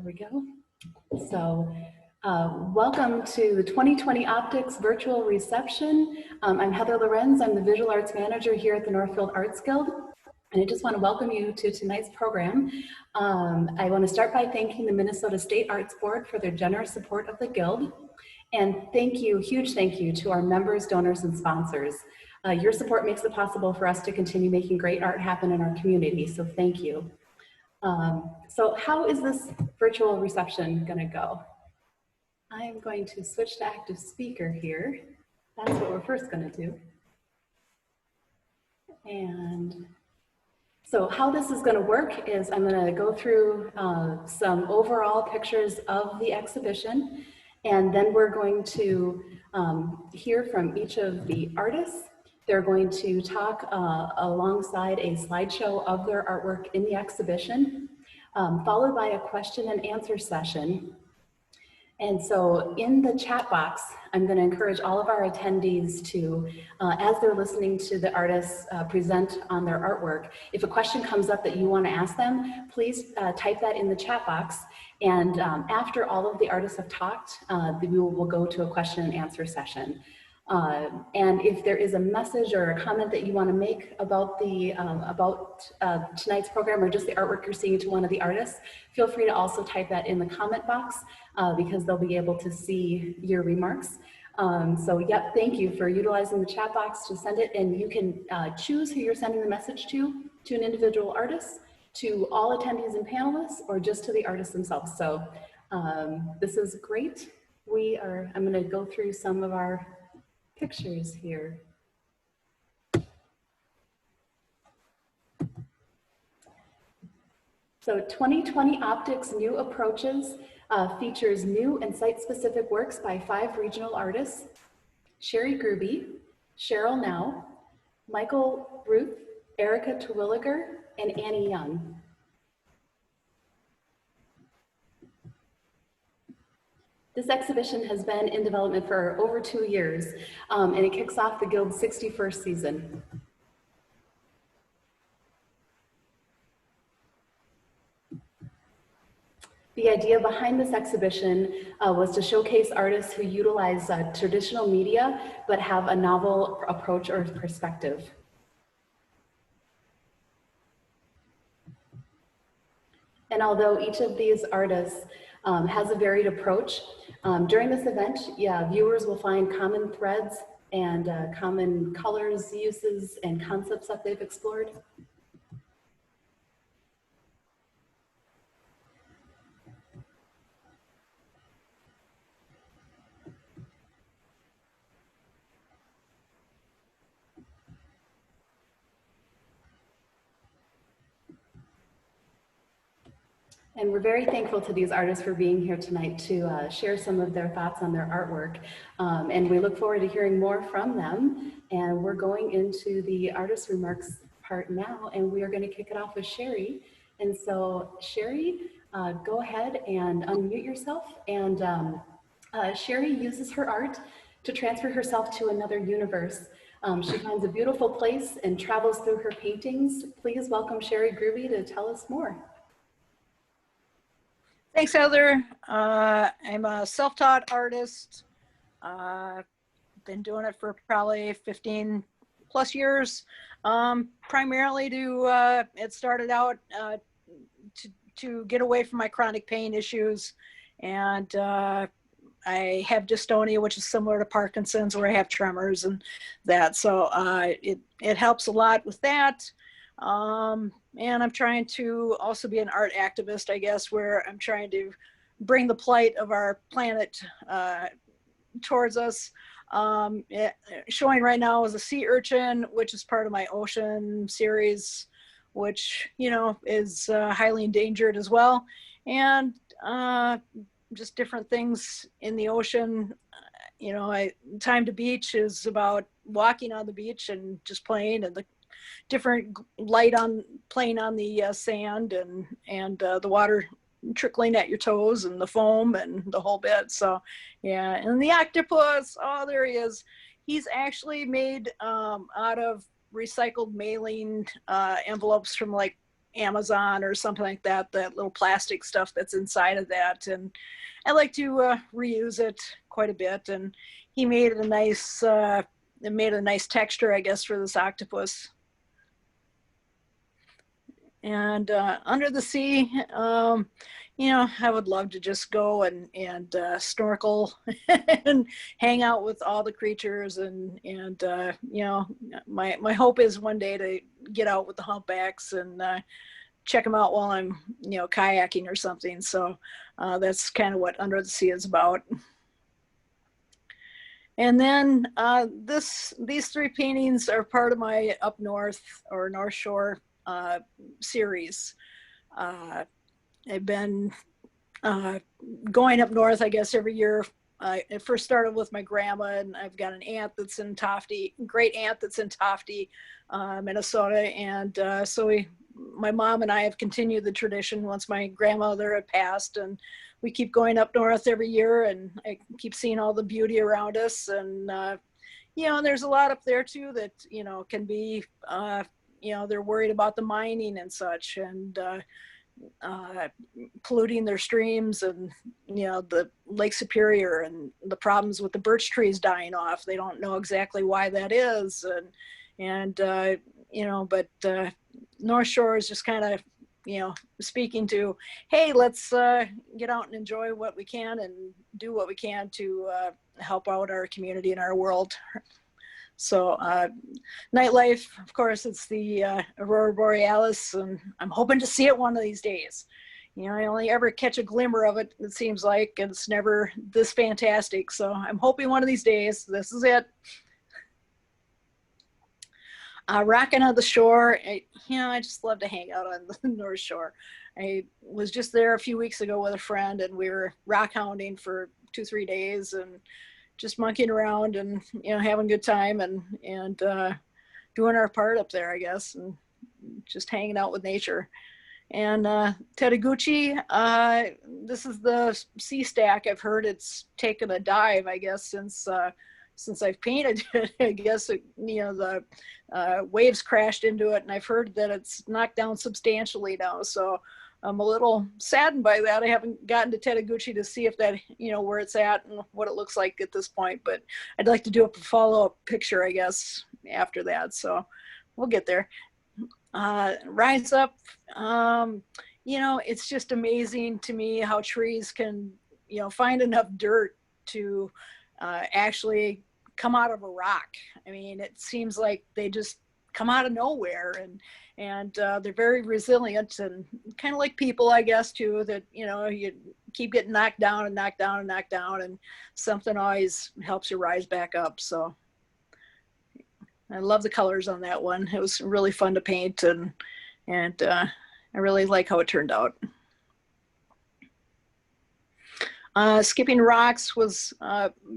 we go. So welcome to the 2020 Optics virtual reception. I'm Heather Lorenz. I'm the Visual Arts Manager here at the Northfield Arts Guild. And I just want to welcome you to tonight's program. I want to start by thanking the Minnesota State Arts Board for their generous support of the Guild. And thank you, huge thank you to our members, donors, and sponsors. Your support makes it possible for us to continue making great art happen in our community, so thank you. So how is this virtual reception going to go? I'm going to switch to active speaker here. That's what we're first going to do. And so how this is going to work is I'm going to go through some overall pictures of the exhibition, and then we're going to hear from each of the artists. They're going to talk alongside a slideshow of their artwork in the exhibition, followed by a question and answer session. And so in the chat box, I'm going to encourage all of our attendees to, as they're listening to the artists present on their artwork, if a question comes up that you want to ask them, please type that in the chat box. And after all of the artists have talked, we will go to a question and answer session. And if there is a message or a comment that you want to make about the tonight's program or just the artwork you're seeing to one of the artists, feel free to also type that in the comment box because they'll be able to see your remarks. So yep, thank you for utilizing the chat box to send it, and you can choose who you're sending the message to an individual artist, to all attendees and panelists, or just to the artists themselves. So this is great. I'm going to go through some of our pictures here. So 2020 Optics New Approaches features new and site-specific works by 5 regional artists: Sheri Grube, Sharol Now, Michael Ruth, Erika Terwilliger, and Annie Young. This exhibition has been in development for over 2 years, and it kicks off the Guild's 61st season. The idea behind this exhibition was to showcase artists who utilize traditional media, but have a novel approach or perspective. And although each of these artists has a varied approach, during this event, viewers will find common threads and common colors, uses, and concepts that they've explored. And we're very thankful to these artists for being here tonight to share some of their thoughts on their artwork. And we look forward to hearing more from them. And we're going into the artist remarks part now, and we are going to kick it off with Sheri. And so Sheri, go ahead and unmute yourself. And Sheri uses her art to transfer herself to another universe. She finds a beautiful place and travels through her paintings. Please welcome Sheri Grube to tell us more. Thanks, Heather. I'm a self-taught artist. Been doing it for probably 15 plus years. Primarily it started out to get away from my chronic pain issues. And I have dystonia, which is similar to Parkinson's, where I have tremors and that. So it helps a lot with that. And I'm trying to also be an art activist, I guess, where I'm trying to bring the plight of our planet towards us. Showing right now is a sea urchin, which is part of my ocean series, which, you know, is highly endangered as well. And just different things in the ocean. You know, Time to Beach is about walking on the beach and just playing, and the different light playing on the sand and the water trickling at your toes and the foam and the whole bit. So yeah, and the octopus, oh, there he is. He's actually made out of recycled mailing envelopes from like Amazon or something like that, that little plastic stuff that's inside of that. And I like to reuse it quite a bit. And he made a nice, texture, I guess, for this octopus. And under the sea, you know, I would love to just go and snorkel and hang out with all the creatures. And you know, my hope is one day to get out with the humpbacks and check them out while I'm, you know, kayaking or something. So that's kind of what Under the Sea is about. And then these three paintings are part of my Up North or North Shore series. I've been going up north, I guess, every year. It first started with my grandma, and I've got an aunt that's in Tofty, great aunt that's in Tofty, Minnesota. And so my mom and I have continued the tradition once my grandmother had passed, and we keep going up north every year, and I keep seeing all the beauty around us. And, you know, there's a lot up there too that, you know, can be, you know, they're worried about the mining and such, and polluting their streams, and, you know, the Lake Superior and the problems with the birch trees dying off. They don't know exactly why that is. And you know, but North Shore is just kind of, you know, speaking to, hey, let's get out and enjoy what we can and do what we can to help out our community and our world. So nightlife, of course, it's the Aurora Borealis, and I'm hoping to see it one of these days. You know, I only ever catch a glimmer of it, it seems like, and it's never this fantastic. So I'm hoping one of these days, this is it. Rockin on the shore, you know, I just love to hang out on the North Shore. I was just there a few weeks ago with a friend, and we were rock hounding for 2-3 days, and just monkeying around and, you know, having a good time, and doing our part up there, I guess, and just hanging out with nature. And Terwilliger, this is the sea stack. I've heard it's taken a dive, I guess, since I've painted it. I guess, you know, the waves crashed into it, and I've heard that it's knocked down substantially now. So I'm a little saddened by that. I haven't gotten to Terwilliger to see if that, you know, where it's at and what it looks like at this point, but I'd like to do a follow-up picture, I guess, after that. So we'll get there. Rise Up, you know, it's just amazing to me how trees can, you know, find enough dirt to actually come out of a rock. I mean, it seems like they just come out of nowhere, and they're very resilient, and kind of like people, I guess, too, that, you know, you keep getting knocked down and knocked down and knocked down, and something always helps you rise back up. So I love the colors on that one. It was really fun to paint, and I really like how it turned out. Skipping Rocks was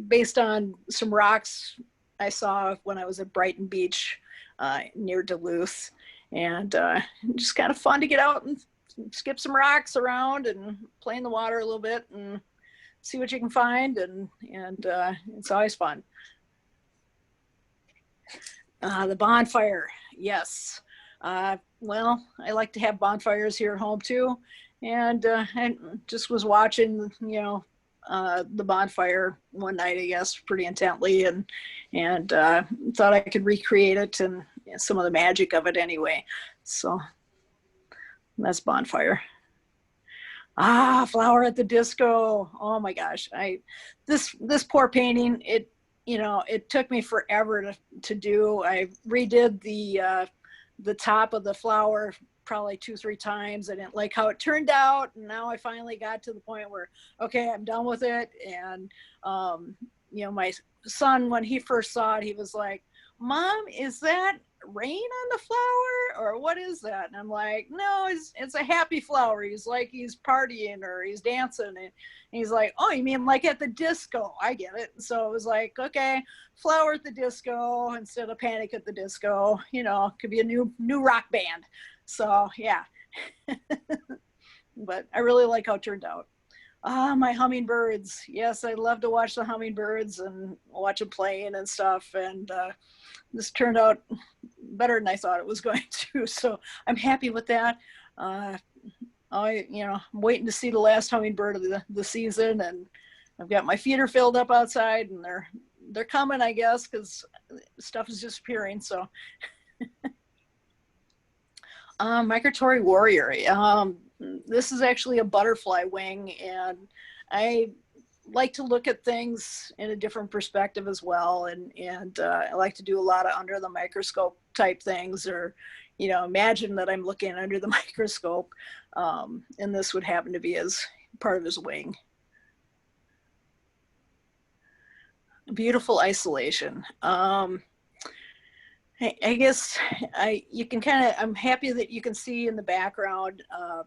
based on some rocks I saw when I was at Brighton Beach near Duluth, and just kind of fun to get out and skip some rocks around and play in the water a little bit and see what you can find, and it's always fun. The bonfire, yes. Well, I like to have bonfires here at home too. And I just was watching, you know, the bonfire one night, I guess, pretty intently, and thought I could recreate it and some of the magic of it anyway. So that's bonfire. Flower at the Disco. Oh my gosh, this poor painting, it, you know, it took me forever to do. I redid the top of the flower probably 2-3 times. I didn't like how it turned out, and now I finally got to the point where, okay, I'm done with it. And you know, my son, when he first saw it, he was like, "Mom, is that rain on the flower, or what is that?" And I'm like, "No, it's a happy flower. He's like, he's partying or he's dancing." And he's like, "Oh, you mean like at the disco? I get it." So it was like, okay, flower at the disco instead of Panic at the Disco. You know, could be a new rock band. So yeah, but I really like how it turned out. My hummingbirds. Yes, I love to watch the hummingbirds and watch them playing and stuff. And this turned out better than I thought it was going to. So I'm happy with that. I'm waiting to see the last hummingbird of the season, and I've got my feeder filled up outside, and they're coming, I guess, because stuff is disappearing. So, Migratory Warrior. This is actually a butterfly wing, and I like to look at things in a different perspective as well, and I like to do a lot of under the microscope type things, or imagine that I'm looking under the microscope, and this would happen to be as part of his wing. Beautiful isolation. I guess I'm happy that you can see in the background a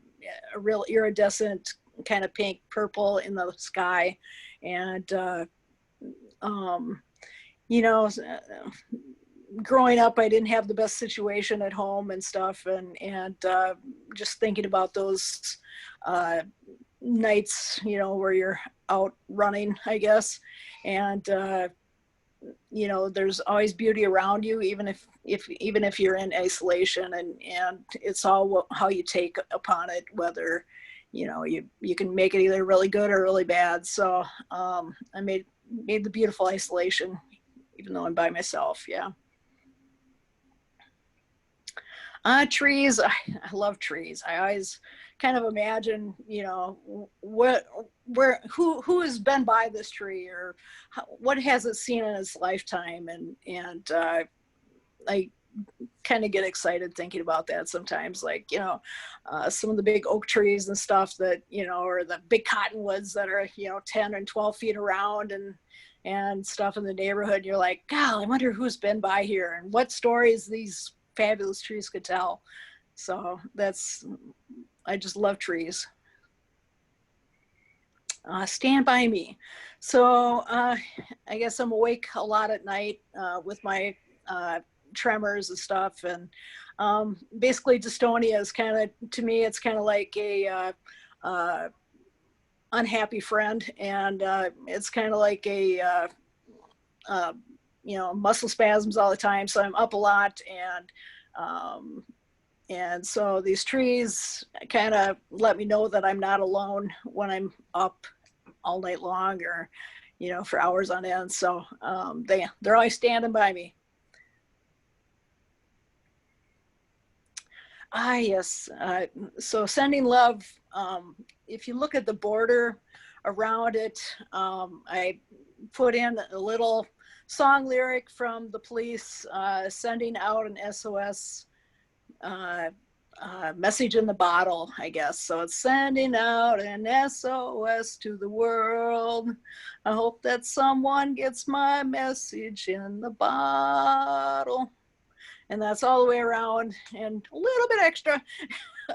real iridescent kind of pink purple in the sky, and growing up, I didn't have the best situation at home and stuff, and just thinking about those nights, where you're out running, I guess, and there's always beauty around you, even if you're in isolation, and it's all how you take upon it, whether you can make it either really good or really bad. So I made the beautiful isolation, even though I'm by myself. Yeah. Trees. I love trees. I always kind of imagine, who has been by this tree, or what has it seen in its lifetime, and I kind of get excited thinking about that sometimes, like some of the big oak trees and stuff that or the big cottonwoods that are 10 and 12 feet around, and stuff in the neighborhood. You're like, God, I wonder who's been by here and what stories these fabulous trees could tell. So I just love trees. Stand by me. So I guess I'm awake a lot at night with my tremors and stuff, and basically dystonia is kind of, to me, it's kind of like a unhappy friend, and it's kind of like a muscle spasms all the time. So I'm up a lot, and so these trees kind of let me know that I'm not alone when I'm up all night long, or for hours on end. So they're always standing by me. Yes. So sending love, if you look at the border around it, I put in a little song lyric from the police, sending out an SOS message in the bottle, I guess. So it's sending out an SOS to the world. I hope that someone gets my message in the bottle. And that's all the way around, and a little bit extra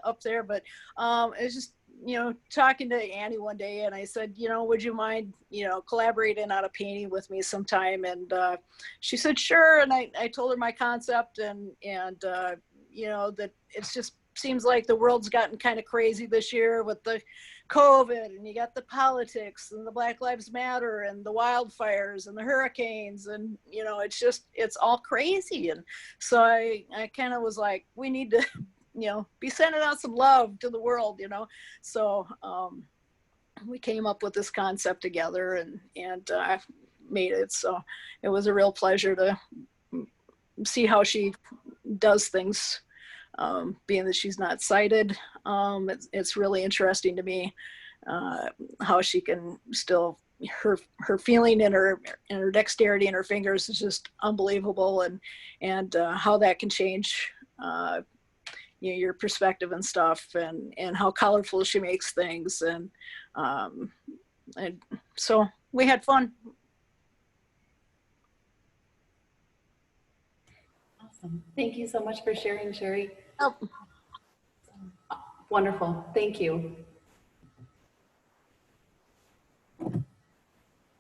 up there. But it's just, talking to Annie one day, and I said, would you mind, collaborating on a painting with me sometime? And she said, sure. And I told her my concept, and that it's just seems like the world's gotten kind of crazy this year with the COVID, and you got the politics and the Black Lives Matter and the wildfires and the hurricanes, and it's all crazy. And so I kind of was like, we need to be sending out some love to the world, so we came up with this concept together, and made it. So it was a real pleasure to see how she does things, being that she's not sighted. It's really interesting to me how she can still, her feeling and her dexterity in her fingers is just unbelievable, and how that can change your perspective and stuff, and how colorful she makes things, and so we had fun. Awesome. Thank you so much for sharing, Sheri. Oh. Wonderful. Thank you.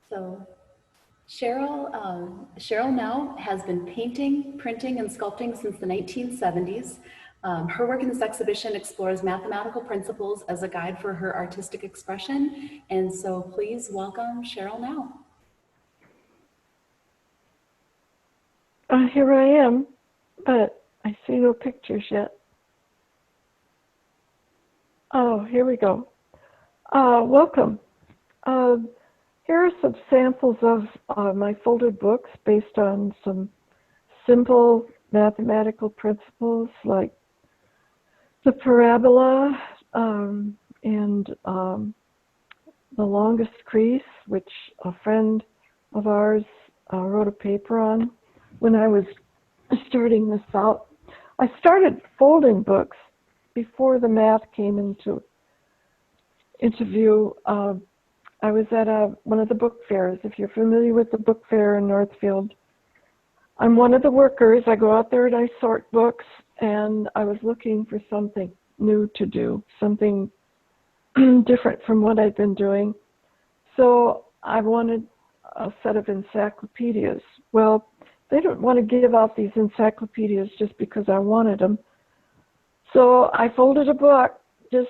So Sharol now has been painting, printing, and sculpting since the 1970s. Her work in this exhibition explores mathematical principles as a guide for her artistic expression. And so please welcome Sharol now. Here I am, but I see no pictures yet. Oh, here we go. Welcome. Here are some samples of my folded books based on some simple mathematical principles like the parabola and the longest crease, which a friend of ours wrote a paper on when I was starting this out. I started folding books before the math came into view. I was at one of the book fairs. If you're familiar with the book fair in Northfield, I'm one of the workers. I go out there and I sort books, and I was looking for something new to do, something different from what I'd been doing. So I wanted a set of encyclopedias. Well, they don't want to give out these encyclopedias just because I wanted them. So I folded a book, just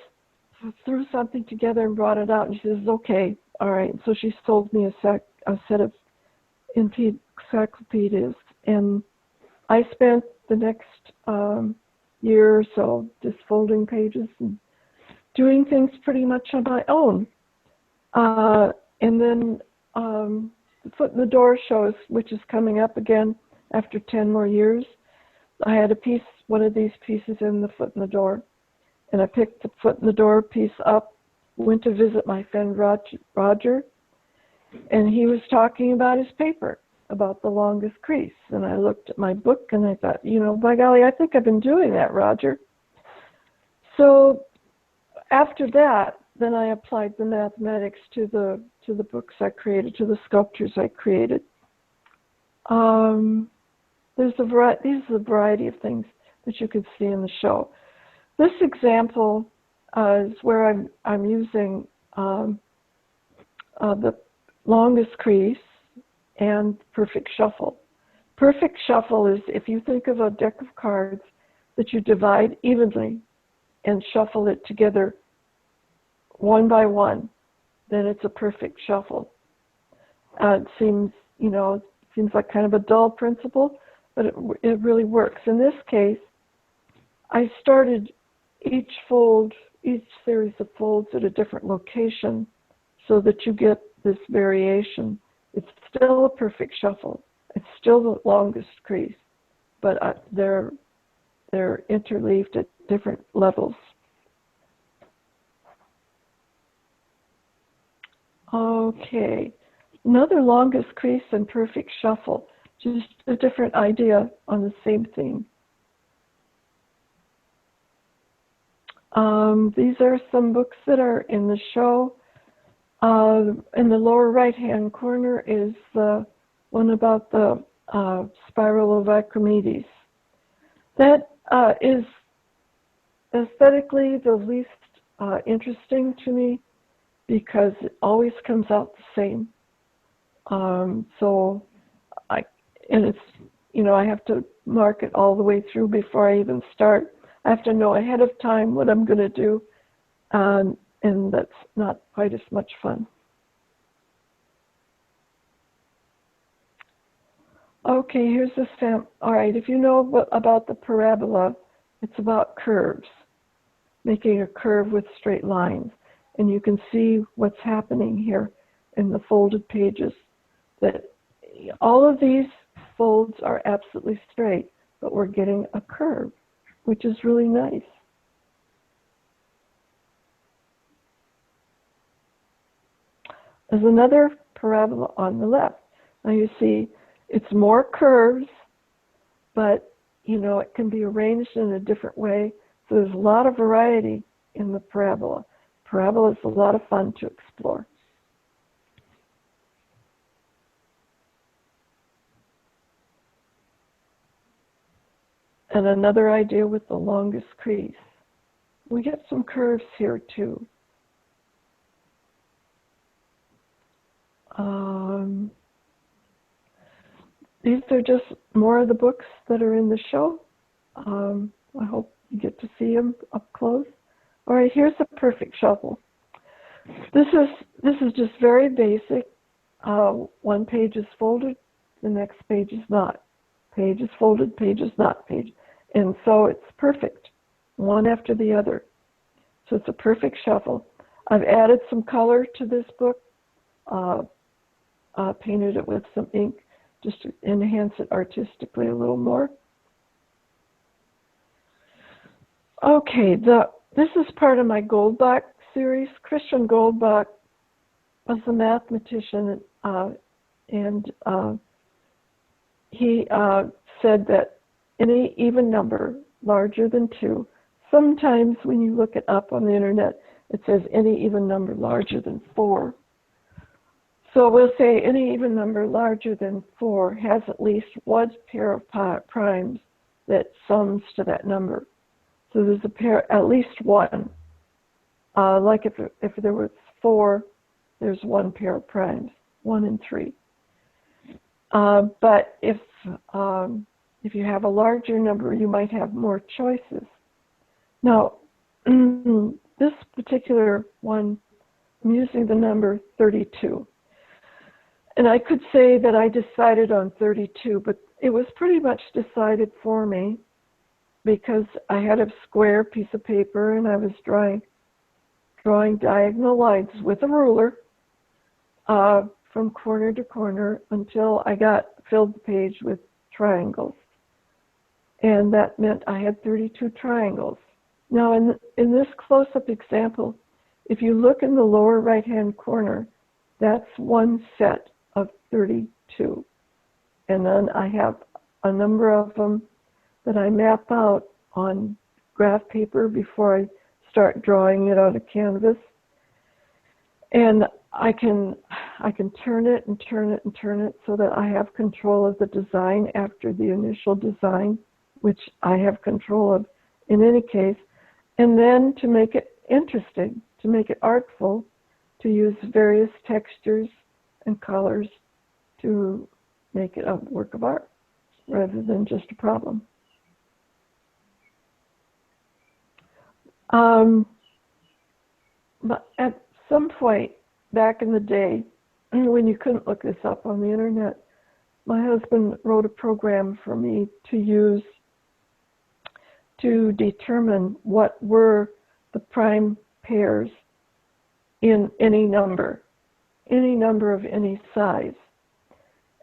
threw something together and brought it out, and she says, okay, all right. So she sold me a set of encyclopedias, and I spent the next year or so just folding pages and doing things pretty much on my own. And then the Foot in the Door shows, which is coming up again after 10 more years. I had one of these pieces in the Foot in the Door, and I picked the Foot in the Door piece up, went to visit my friend Roger, and he was talking about his paper about the longest crease. And I looked at my book and I thought, by golly, I think I've been doing that, Roger. So after that, then I applied the mathematics to the books I created, to the sculptures I created. These are a variety of things that you can see in the show. This example is where I'm using the longest crease and perfect shuffle. Perfect shuffle is if you think of a deck of cards that you divide evenly and shuffle it together one by one, then it's a perfect shuffle. It seems like kind of a dull principle, but it really works. In this case, I started each series of folds at a different location so that you get this variation. It's still a perfect shuffle. It's still the longest crease, but they're interleaved at different levels. Okay, another longest crease and perfect shuffle, just a different idea on the same theme. These are some books that are in the show. In the lower right-hand corner is the one about the spiral of Archimedes. That is aesthetically the least interesting to me because it always comes out the same. I have to mark it all the way through before I even start. I have to know ahead of time what I'm going to do, and that's not quite as much fun. Okay, here's the stamp. All right, if you know about the parabola, it's about curves, making a curve with straight lines. And you can see what's happening here in the folded pages, that all of these folds are absolutely straight, but we're getting a curve, which is really nice. There's another parabola on the left. Now you see it's more curves, but it can be arranged in a different way. So there's a lot of variety in the parabola. Parabola is a lot of fun to explore. And another idea with the longest crease. We get some curves here too. These are just more of the books that are in the show. I hope you get to see them up close. All right, here's the perfect shuffle. This is just very basic. One page is folded, the next page is not. Page is folded, page is not page. And so it's perfect, one after the other. So it's a perfect shuffle. I've added some color to this book, painted it with some ink just to enhance it artistically a little more. Okay, this is part of my Goldbach series. Christian Goldbach was a mathematician, and he said that any even number larger than 2, sometimes when you look it up on the internet, it says any even number larger than 4. So we'll say any even number larger than 4 has at least one pair of primes that sums to that number. So there's a pair, at least one. Like if there was 4, there's one pair of primes, 1 and 3. But if you have a larger number, you might have more choices. Now, this particular one, I'm using the number 32. And I could say that I decided on 32, but it was pretty much decided for me because I had a square piece of paper and I was drawing diagonal lines with a ruler from corner to corner until I filled the page with triangles. And that meant I had 32 triangles. Now in this close-up example, if you look in the lower right-hand corner, that's one set of 32. And then I have a number of them that I map out on graph paper before I start drawing it on a canvas. And I can turn it and turn it and turn it so that I have control of the design after the initial design, which I have control of in any case. And then to make it interesting, to make it artful, to use various textures and colors to make it a work of art rather than just a problem. But at some point back in the day, when you couldn't look this up on the internet, my husband wrote a program for me to use to determine what were the prime pairs in any number of any size.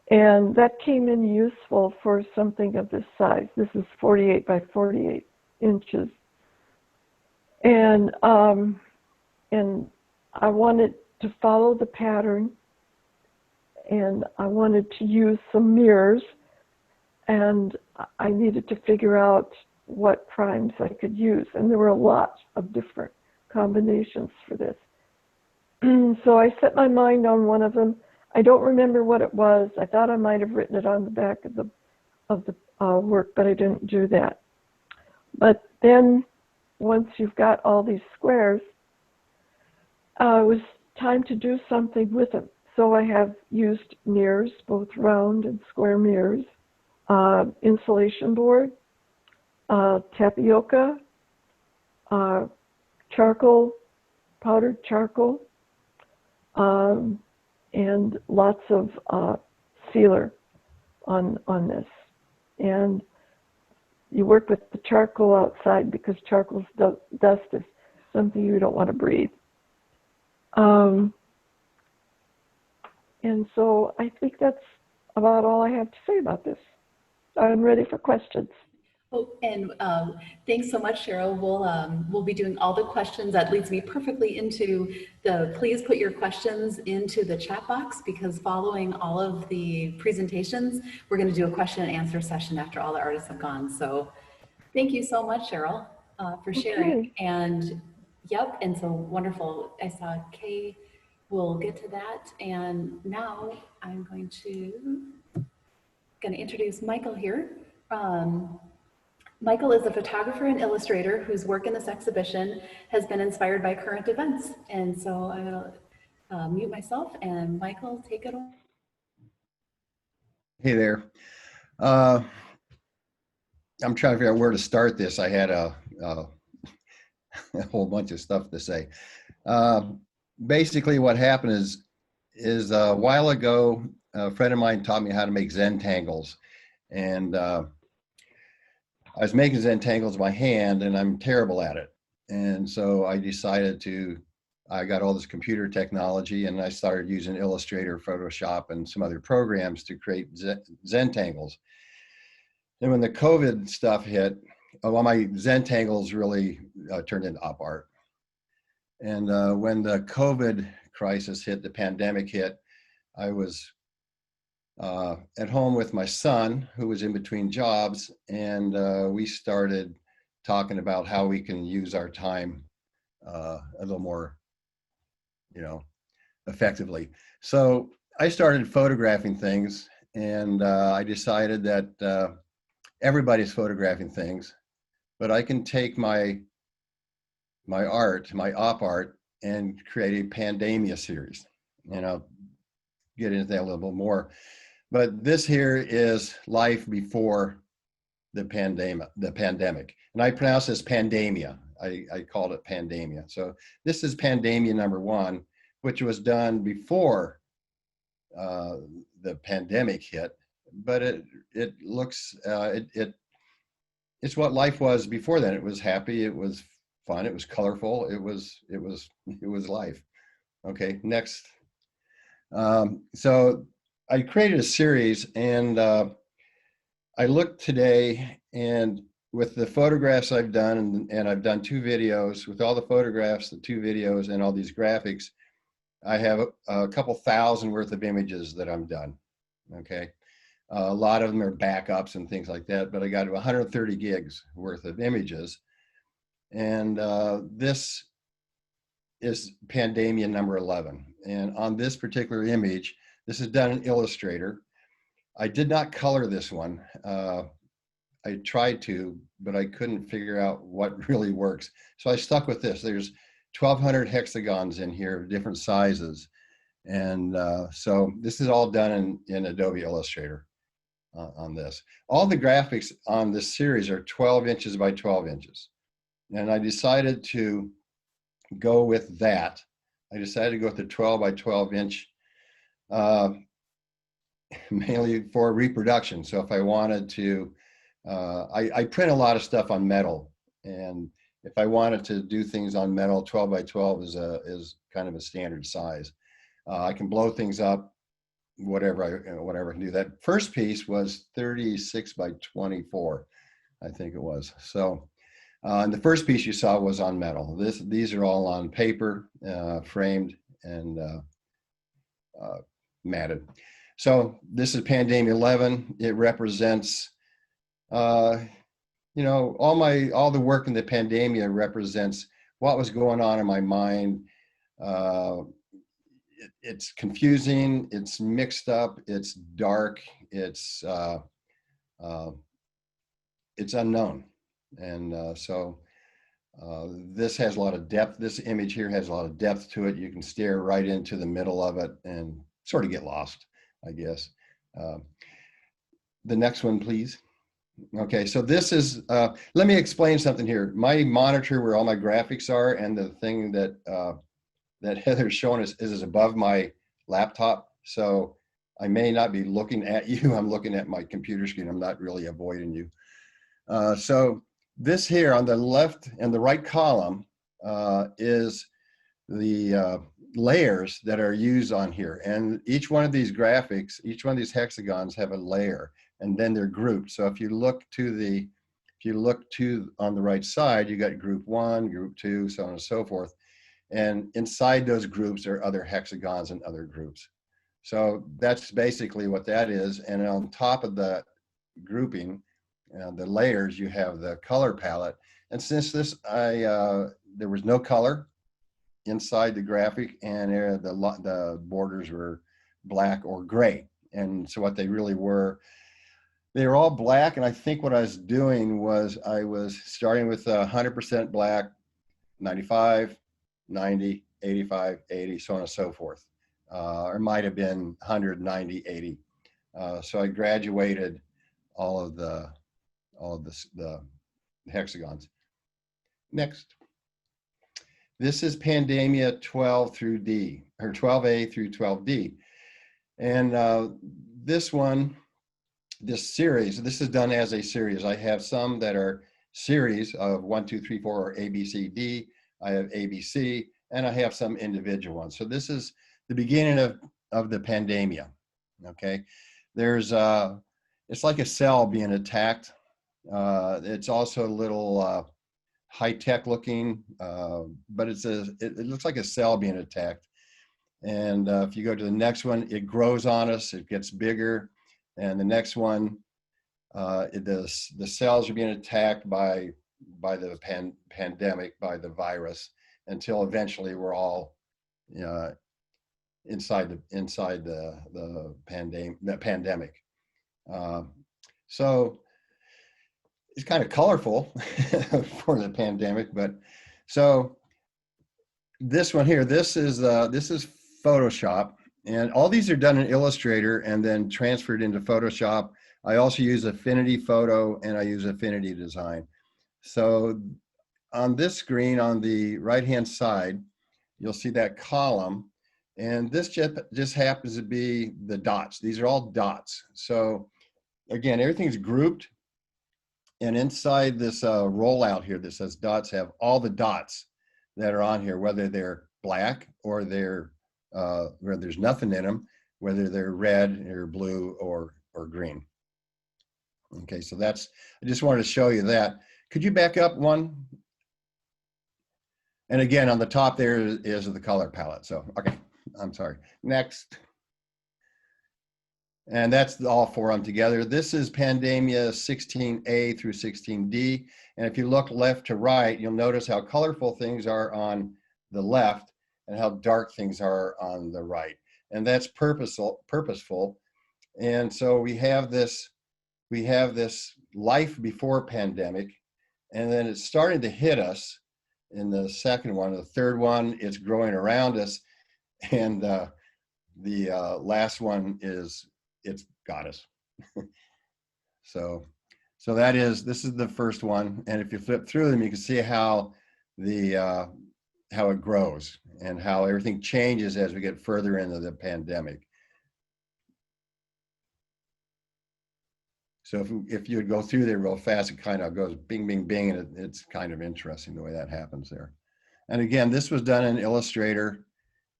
And that came in useful for something of this size. This is 48 by 48 inches. And I wanted to follow the pattern, and I wanted to use some mirrors, and I needed to figure out what primes I could use. And there were a lot of different combinations for this. So I set my mind on one of them. I don't remember what it was. I thought I might have written it on the back of the work, but I didn't do that. But then once you've got all these squares, it was time to do something with them. So I have used mirrors, both round and square mirrors, insulation board, tapioca, charcoal, powdered charcoal, and lots of sealer on this. And you work with the charcoal outside because charcoal's dust is something you don't want to breathe. And so I think that's about all I have to say about this. I'm ready for questions. Oh, and thanks so much, Sharol. We'll be doing all the questions. That leads me perfectly into please put your questions into the chat box, because following all of the presentations, we're going to do a question and answer session after all the artists have gone. So thank you so much, Sharol, for sharing. Okay. And yep, and so wonderful. I saw Kay. We'll get to that. And now I'm going to introduce Michael here. Michael is a photographer and illustrator whose work in this exhibition has been inspired by current events. And so I'm going to mute myself, and Michael, take it away. Hey there. I'm trying to figure out where to start this. I had a whole bunch of stuff to say. Basically what happened is a while ago, a friend of mine taught me how to make Zentangles. And I was making Zentangles by hand, and I'm terrible at it. And so I decided I got all this computer technology and I started using Illustrator, Photoshop, and some other programs to create Zentangles. And when the COVID stuff hit, well, my Zentangles really turned into op art. And when the COVID crisis hit, the pandemic hit, I was at home with my son, who was in between jobs, and we started talking about how we can use our time a little more, effectively. So I started photographing things, and I decided that everybody's photographing things, but I can take my art, my op art, and create a pandemia series. And I'll get into that a little bit more. But this here is life before the pandemic. And I pronounce this pandemia. I called it pandemia. So this is pandemia number 1, which was done before the pandemic hit. But it looks, it's what life was before then. It was happy, it was fun, it was colorful, it was life. Okay, next. So I created a series, and I looked today, and with the photographs I've done, and I've done 2 videos, with all the photographs, the 2 videos, and all these graphics, I have a couple thousand worth of images that I'm done. Okay, a lot of them are backups and things like that, but I got 130 gigs worth of images, and this is pandemia number 11. And on this particular image, this is done in Illustrator. I did not color this one. I tried to, but I couldn't figure out what really works. So I stuck with this. There's 1,200 hexagons in here of different sizes. And so this is all done in Adobe Illustrator on this. All the graphics on this series are 12 inches by 12 inches. And I decided to go with that. I decided to go with the 12 by 12 inch, mainly for reproduction. So if I wanted to, I print a lot of stuff on metal, and if I wanted to do things on metal, 12 by 12 is kind of a standard size. I can blow things up, whatever I can do. That first piece was 36 by 24, I think it was. So, and the first piece you saw was on metal. These are all on paper, framed and matted. So this is Pandemia 11. It represents, all the work in the Pandemia represents what was going on in my mind. It's confusing, it's mixed up, it's dark, it's unknown. And so this has a lot of depth. This image here has a lot of depth to it. You can stare right into the middle of it and sort of get lost, I guess. The next one, please. Okay, so this is, let me explain something here. My monitor where all my graphics are, and the thing that that Heather's showing us is above my laptop. So I may not be looking at you. I'm looking at my computer screen. I'm not really avoiding you. So this here on the left and the right column is the layers that are used on here. And each one of these graphics, each one of these hexagons have a layer, and then they're grouped. So if you look on the right side, you got group 1, group 2, so on and so forth. And inside those groups are other hexagons and other groups. So that's basically what that is. And on top of the grouping, the layers, you have the color palette. And since this, there was no color inside the graphic, and the borders were black or gray. And so what they really were, they were all black. And I think what I was doing was I was starting with 100% black, 95, 90, 85, 80, so on and so forth. Or it might have been 100, 90, 80. So I graduated all of the hexagons. Next. This is Pandemia 12 through D, or 12A through 12D. And this series, this is done as a series. I have some that are series of 1, 2, 3, 4, or A, B, C, D. I have A, B, C, and I have some individual ones. So this is the beginning of the pandemia, okay? There's, it's like a cell being attacked. It's also a little high-tech looking, but it looks like a cell being attacked. And if you go to the next one, it grows on us, it gets bigger. And the next one, the cells are being attacked by the pandemic, by the virus, until eventually we're all inside the pandemic. So it's kind of colorful for the pandemic, but so this one here, this is Photoshop, and all these are done in Illustrator and then transferred into Photoshop. I also use Affinity Photo and I use Affinity Design. So on this screen on the right-hand side, you'll see that column, and this just happens to be the dots. These are all dots. So again, everything's grouped, and inside this rollout here that says dots have all the dots that are on here, whether they're black or they're where there's nothing in them, whether they're red or blue or green. Okay, so that's, I just wanted to show you that. Could you back up one? And again, on the top there is the color palette. So, okay, I'm sorry. Next. And that's all four of them together. This is Pandemia 16A through 16D. And if you look left to right, you'll notice how colorful things are on the left and how dark things are on the right. And that's purposeful. And so we have this life before pandemic, and then it's starting to hit us in the second one. The third one, it's growing around us. And the last one is, it's got us. So this is the first one. And if you flip through them, you can see how how it grows and how everything changes as we get further into the pandemic. So if you would go through there real fast, it kind of goes bing, bing, bing, and it's kind of interesting the way that happens there. And again, this was done in Illustrator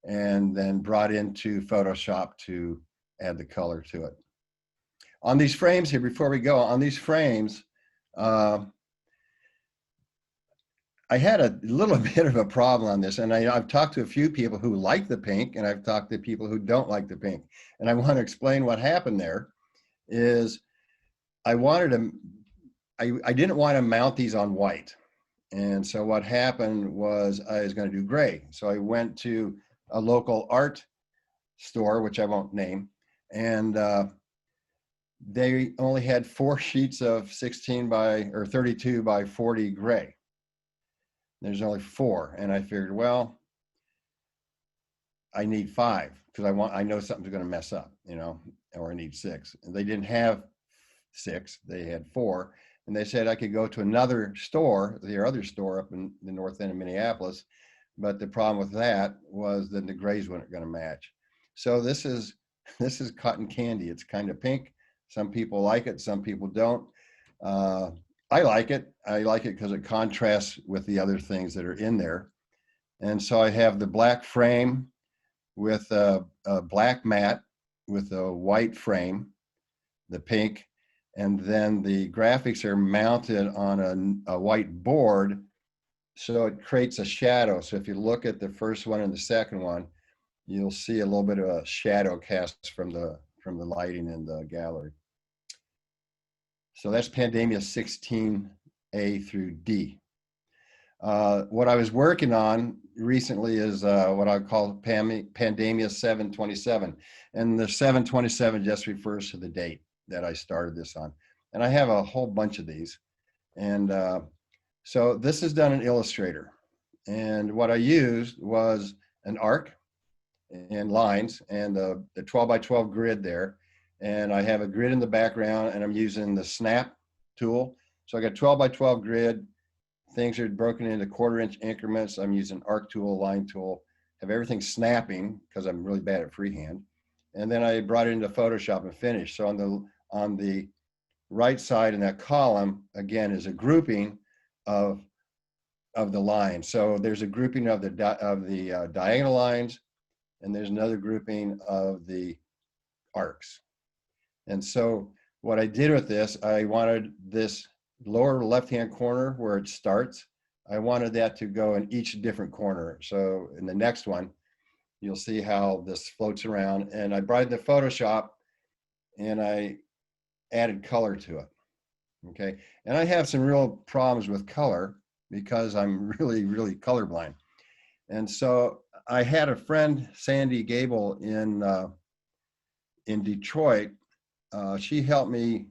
and then brought into Photoshop to add the color to it. On these frames here, before we go, on these frames, I had a little bit of a problem on this, and I've talked to a few people who like the pink, and I've talked to people who don't like the pink. And I want to explain what happened there is I didn't want to mount these on white. And so what happened was I was going to do gray. So I went to a local art store, which I won't name, and they only had 4 sheets of 32 by 40 gray. There's only 4, and I figured, well, I need 5 because I know something's going to mess up, you know, or I need 6. And they didn't have 6; they had 4, and they said I could go to another store, their other store up in the north end of Minneapolis, but the problem with that was that the grays weren't going to match. So this is cotton candy. It's kind of pink. Some people like it, some people don't. I like it. I like it because it contrasts with the other things that are in there. And so I have the black frame with a black mat with a white frame, the pink, and then the graphics are mounted on a white board, so it creates a shadow. So if you look at the first one and the second one, you'll see a little bit of a shadow cast from the lighting in the gallery. So that's Pandemia 16A through D. What I was working on recently is what I call Pandemia 727. And the 727 just refers to the date that I started this on. And I have a whole bunch of these. And so this is done in Illustrator. And what I used was an arc and lines and the 12 by 12 grid there. And I have a grid in the background, and I'm using the snap tool. So I got 12 by 12 grid. Things are broken into 1/4 inch increments. I'm using arc tool, line tool, have everything snapping because I'm really bad at freehand. And then I brought it into Photoshop and finished. So on the right side in that column, again, is a grouping of the line. So there's a grouping of the diagonal lines, and there's another grouping of the arcs. And so what I did with this, I wanted this lower left-hand corner where it starts, I wanted that to go in each different corner. So in the next one, you'll see how this floats around. And I brought it to Photoshop and I added color to it. Okay. And I have some real problems with color because I'm really, really colorblind. And so I had a friend, Sandy Gable, in Detroit. She helped me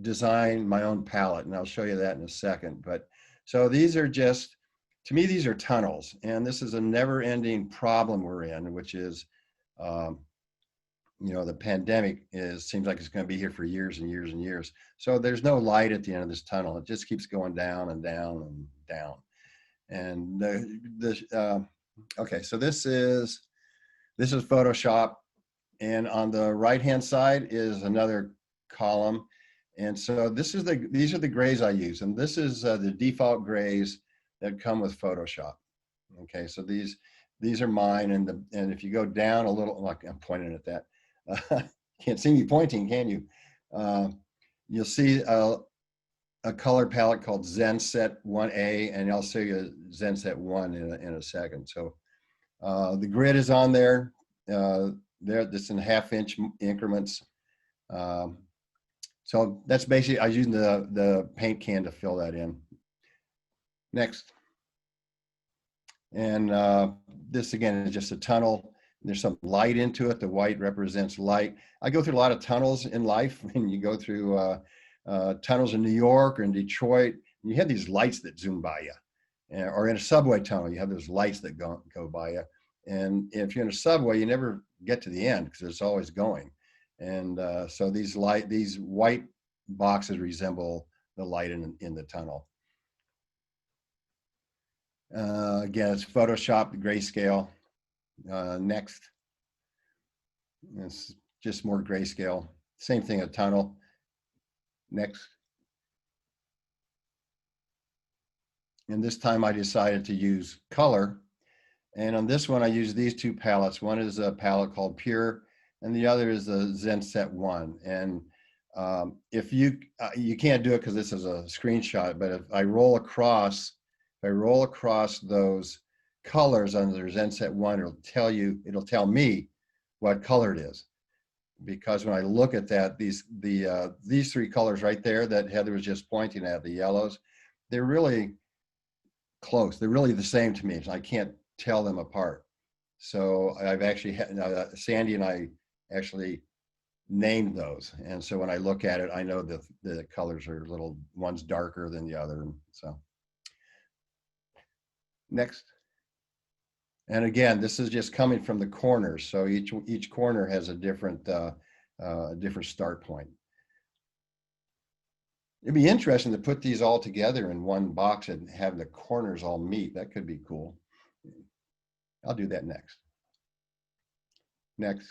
design my own palette, and I'll show you that in a second. But so these are just, to me, these are tunnels, and this is a never-ending problem we're in, which is, you know, the pandemic seems like it's going to be here for years and years and years. So there's no light at the end of this tunnel. It just keeps going down and down and down. And okay, so this is Photoshop, and on the right-hand side is another column. And so these are the grays I use, and this is the default grays that come with Photoshop. Okay, so these are mine, and if you go down a little, like I'm pointing at that, can't see me pointing, can you? You'll see a color palette called Zenset 1A, and I'll show you Zenset 1 in a second. So the grid is on there. This in 1/2-inch increments. So that's basically, I was using the paint can to fill that in. Next. And this again is just a tunnel. There's some light into it. The white represents light. I go through a lot of tunnels in life, and you go through tunnels in New York or in Detroit, and you have these lights that zoom by you. Or in a subway tunnel, you have those lights that go by you. And if you're in a subway, you never get to the end because it's always going. And so these white boxes resemble the light in the tunnel. Again, it's Photoshop grayscale. Next, it's just more grayscale. Same thing, a tunnel. Next. And this time I decided to use color. And on this one, I use these two palettes. One is a palette called Pure, and the other is the Zenset 1. And if you can't do it because this is a screenshot, but if I roll across those colors under Zenset 1, it'll tell me what color it is. Because when I look at that, these three colors right there that Heather was just pointing at, the yellows, they're really close. They're really the same to me. So I can't tell them apart. So I've actually had, Sandy and I actually named those. And so when I look at it, I know that the colors are one's darker than the other. So next. And again, this is just coming from the corners. So each corner has a different start point. It'd be interesting to put these all together in one box and have the corners all meet. That could be cool. I'll do that next. Next.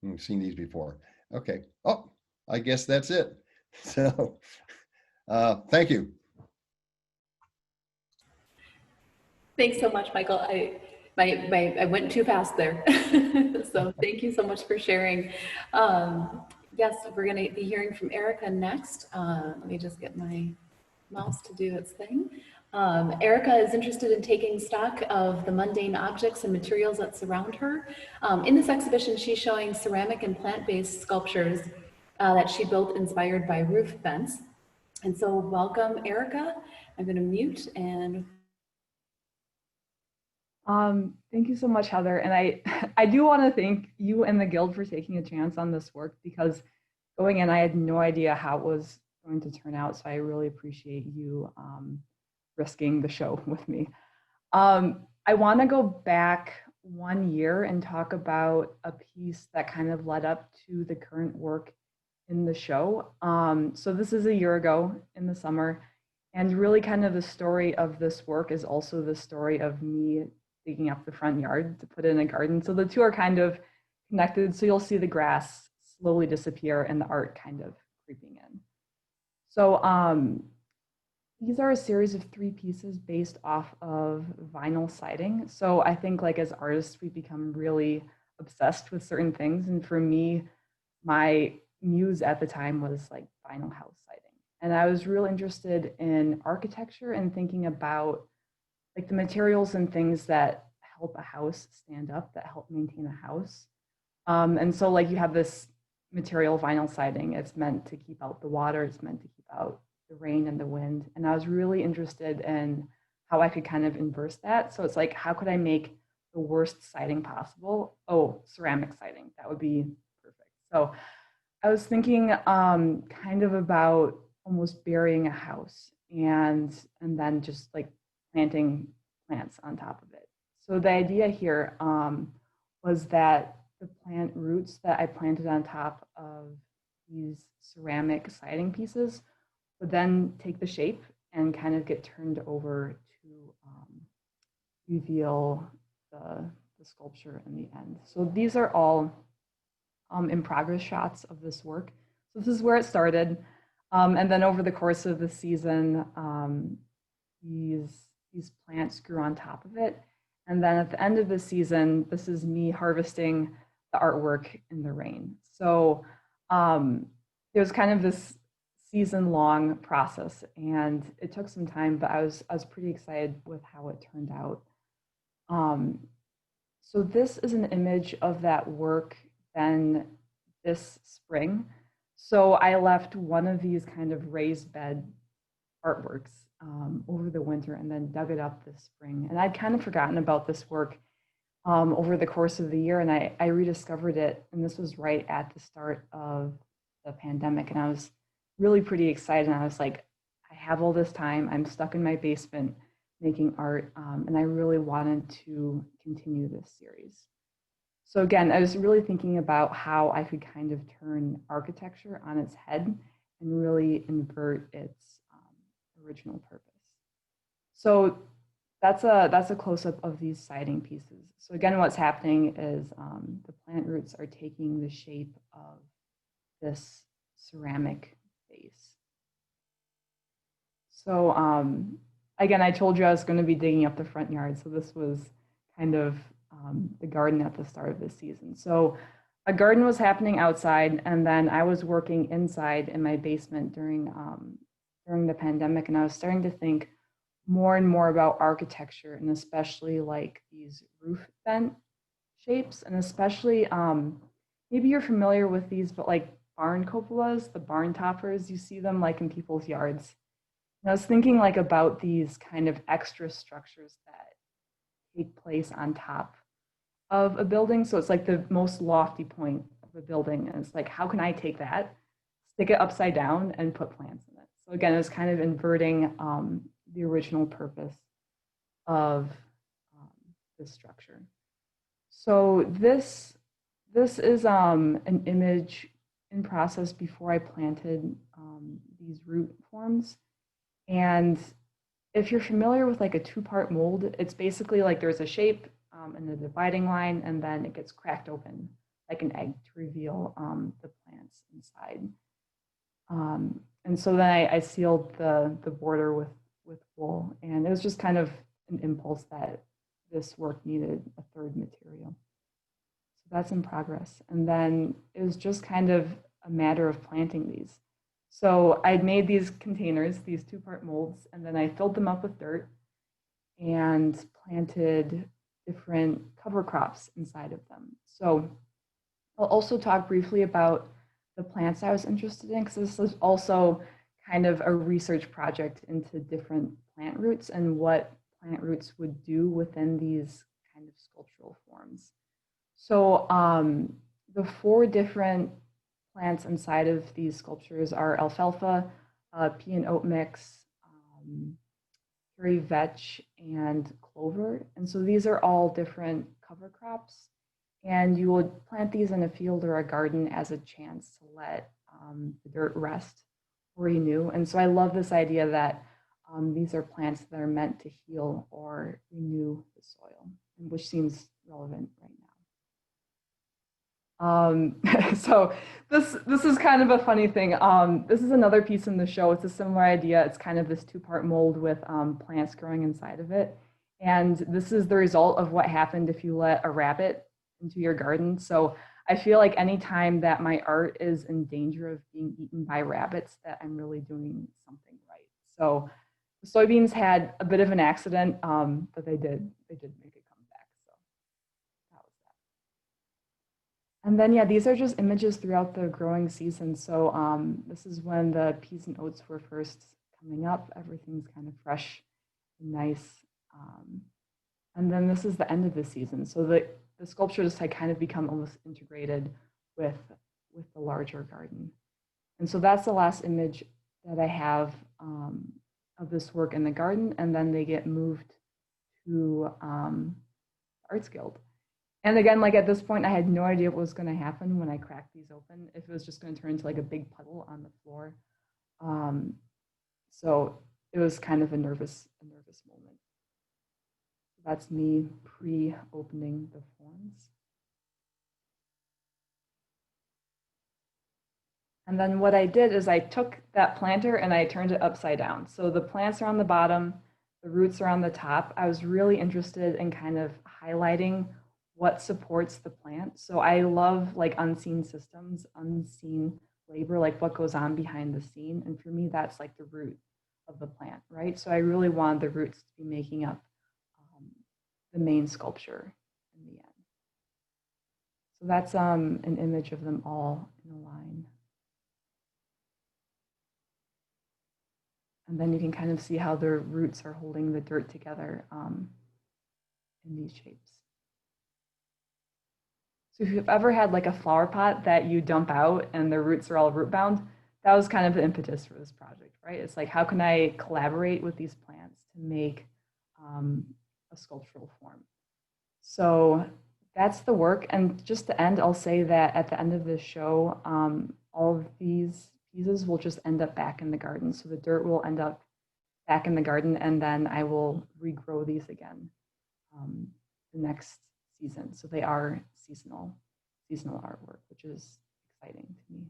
We've seen these before. Okay. Oh, I guess that's it. So thank you. Thanks so much, Michael. I went too fast there. So thank you so much for sharing. Yes, we're going to be hearing from Erika next. Let me just get my mouse to do its thing. Erika is interested in taking stock of the mundane objects and materials that surround her. In this exhibition, she's showing ceramic and plant-based sculptures that she built inspired by roof vents. And so welcome, Erika. I'm going to mute and thank you so much, Heather. And I do want to thank you and the Guild for taking a chance on this work, because going in, I had no idea how it was going to turn out. So I really appreciate you risking the show with me. I want to go back 1 year and talk about a piece that kind of led up to the current work in the show. So this is a year ago in the summer, and really kind of the story of this work is also the story of me digging up the front yard to put in a garden. So the two are kind of connected. So you'll see the grass slowly disappear and the art kind of creeping in. So these are a series of 3 pieces based off of vinyl siding. So I think like as artists, we become really obsessed with certain things. And for me, my muse at the time was like vinyl house siding. And I was real interested in architecture and thinking about like the materials and things that help a house stand up, that help maintain a house. And so like you have this material vinyl siding, it's meant to keep out the water, it's meant to keep out the rain and the wind. And I was really interested in how I could kind of inverse that. So it's like, how could I make the worst siding possible? Oh, ceramic siding, that would be perfect. So I was thinking kind of about almost burying a house and then just like planting plants on top of it. So the idea here was that the plant roots that I planted on top of these ceramic siding pieces would then take the shape and kind of get turned over to reveal the sculpture in the end. So these are all in progress shots of this work. So this is where it started. And then over the course of the season, these plants grew on top of it. And then at the end of the season, this is me harvesting the artwork in the rain. So it was kind of this season-long process, and it took some time, but I was pretty excited with how it turned out. So this is an image of that work then this spring. So I left one of these kind of raised bed artworks over the winter and then dug it up this spring. And I'd kind of forgotten about this work over the course of the year, and I rediscovered it. And this was right at the start of the pandemic. And I was really pretty excited. And I was like, I have all this time. I'm stuck in my basement making art. And I really wanted to continue this series. So again, I was really thinking about how I could kind of turn architecture on its head and really invert its original purpose. So that's a close-up of these siding pieces. So again, what's happening is the plant roots are taking the shape of this ceramic base. So again, I told you I was going to be digging up the front yard. So this was kind of the garden at the start of this season. So a garden was happening outside, and then I was working inside in my basement during the pandemic, and I was starting to think more and more about architecture, and especially like these roof vent shapes, and especially maybe you're familiar with these, but like barn cupolas, the barn toppers, you see them like in people's yards. And I was thinking like about these kind of extra structures that take place on top of a building. So it's like the most lofty point of a building. And it's like, how can I take that, stick it upside down, and put plants in it? So again, it was kind of inverting the original purpose of this structure. So this is an image in process before I planted these root forms. And if you're familiar with like a 2-part mold, it's basically like there's a shape and the dividing line, and then it gets cracked open like an egg to reveal the plants inside. And so then I sealed the border with wool, and it was just kind of an impulse that this work needed a third material. So that's in progress. And then it was just kind of a matter of planting these. So I'd made these containers, these 2-part molds, and then I filled them up with dirt and planted different cover crops inside of them. So I'll also talk briefly about the plants I was interested in, because this is also kind of a research project into different plant roots and what plant roots would do within these kind of sculptural forms. So the 4 different plants inside of these sculptures are alfalfa, pea and oat mix, hairy vetch, and clover. And so these are all different cover crops. And you would plant these in a field or a garden as a chance to let the dirt rest or renew. And so I love this idea that these are plants that are meant to heal or renew the soil, which seems relevant right now. So this is kind of a funny thing. This is another piece in the show. It's a similar idea. It's kind of this two-part mold with plants growing inside of it. And this is the result of what happened if you let a rabbit into your garden. So I feel like anytime that my art is in danger of being eaten by rabbits, that I'm really doing something right. So the soybeans had a bit of an accident, but they did make a comeback. So that was that. And then, yeah, these are just images throughout the growing season. So this is when the peas and oats were first coming up. Everything's kind of fresh and nice. And then this is the end of the season. So the sculptures had kind of become almost integrated with the larger garden. And so that's the last image that I have of this work in the garden. And then they get moved to Arts Guild. And again, like at this point, I had no idea what was going to happen when I cracked these open, if it was just going to turn into like a big puddle on the floor. So it was kind of a nervous moment. That's me pre-opening the forms. And then what I did is I took that planter and I turned it upside down. So the plants are on the bottom, the roots are on the top. I was really interested in kind of highlighting what supports the plant. So I love like unseen systems, unseen labor, like what goes on behind the scene. And for me, that's like the root of the plant, right? So I really wanted the roots to be making up the main sculpture in the end. So that's an image of them all in a line. And then you can kind of see how their roots are holding the dirt together in these shapes. So if you've ever had like a flower pot that you dump out and the roots are all root bound, that was kind of the impetus for this project, right? It's like, how can I collaborate with these plants to make a sculptural form? So that's the work. And just to end, I'll say that at the end of this show, all of these pieces will just end up back in the garden. So the dirt will end up back in the garden, and then I will regrow these again the next season. So they are seasonal artwork, which is exciting to me.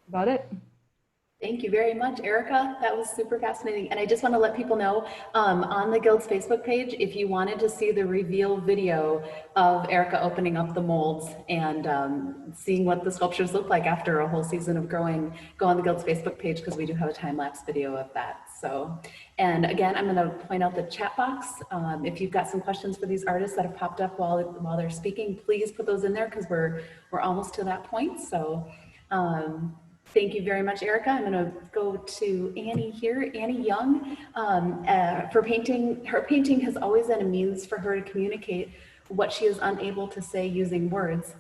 About it. Thank you very much, Erika. That was super fascinating. And I just want to let people know on the Guild's Facebook page, if you wanted to see the reveal video of Erika opening up the molds and seeing what the sculptures look like after a whole season of growing, go on the Guild's Facebook page because we do have a time-lapse video of that. So, and again, I'm going to point out the chat box. If you've got some questions for these artists that have popped up while they're speaking, please put those in there because we're almost to that point. So. Thank you very much, Erika. I'm going to go to Annie here. Annie Young, for painting. Her painting has always been a means for her to communicate what she is unable to say using words.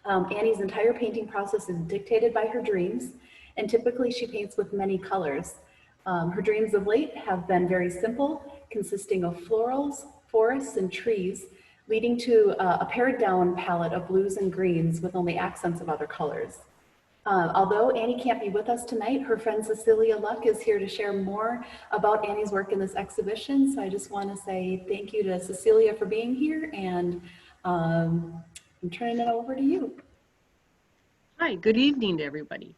Annie's entire painting process is dictated by her dreams, and typically she paints with many colors. Her dreams of late have been very simple, consisting of florals, forests, and trees, leading to a pared down palette of blues and greens with only accents of other colors. Although Annie can't be with us tonight, her friend Cecilia Luck is here to share more about Annie's work in this exhibition. So I just want to say thank you to Cecilia for being here, and I'm turning it over to you. Hi, good evening to everybody.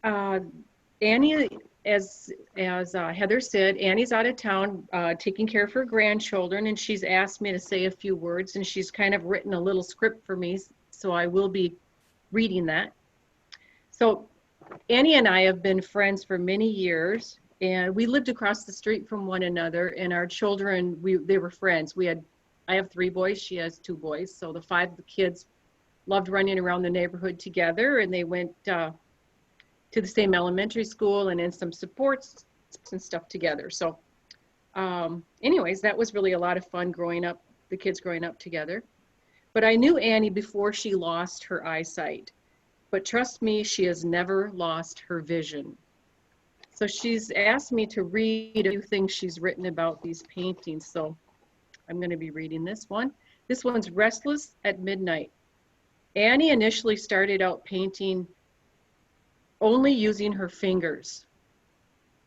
Annie, as Heather said, Annie's out of town taking care of her grandchildren, and she's asked me to say a few words, and she's kind of written a little script for me, so I will be reading that. So Annie and I have been friends for many years, and we lived across the street from one another, and our children, they were friends. I have 3 boys, she has 2 boys, so the 5 kids loved running around the neighborhood together, and they went to the same elementary school and in some sports and stuff together. So anyways, that was really a lot of fun growing up, the kids growing up together. But I knew Annie before she lost her eyesight. But trust me, she has never lost her vision. So she's asked me to read a few things she's written about these paintings. So I'm going to be reading this one. This one's Restless at Midnight. Annie initially started out painting only using her fingers.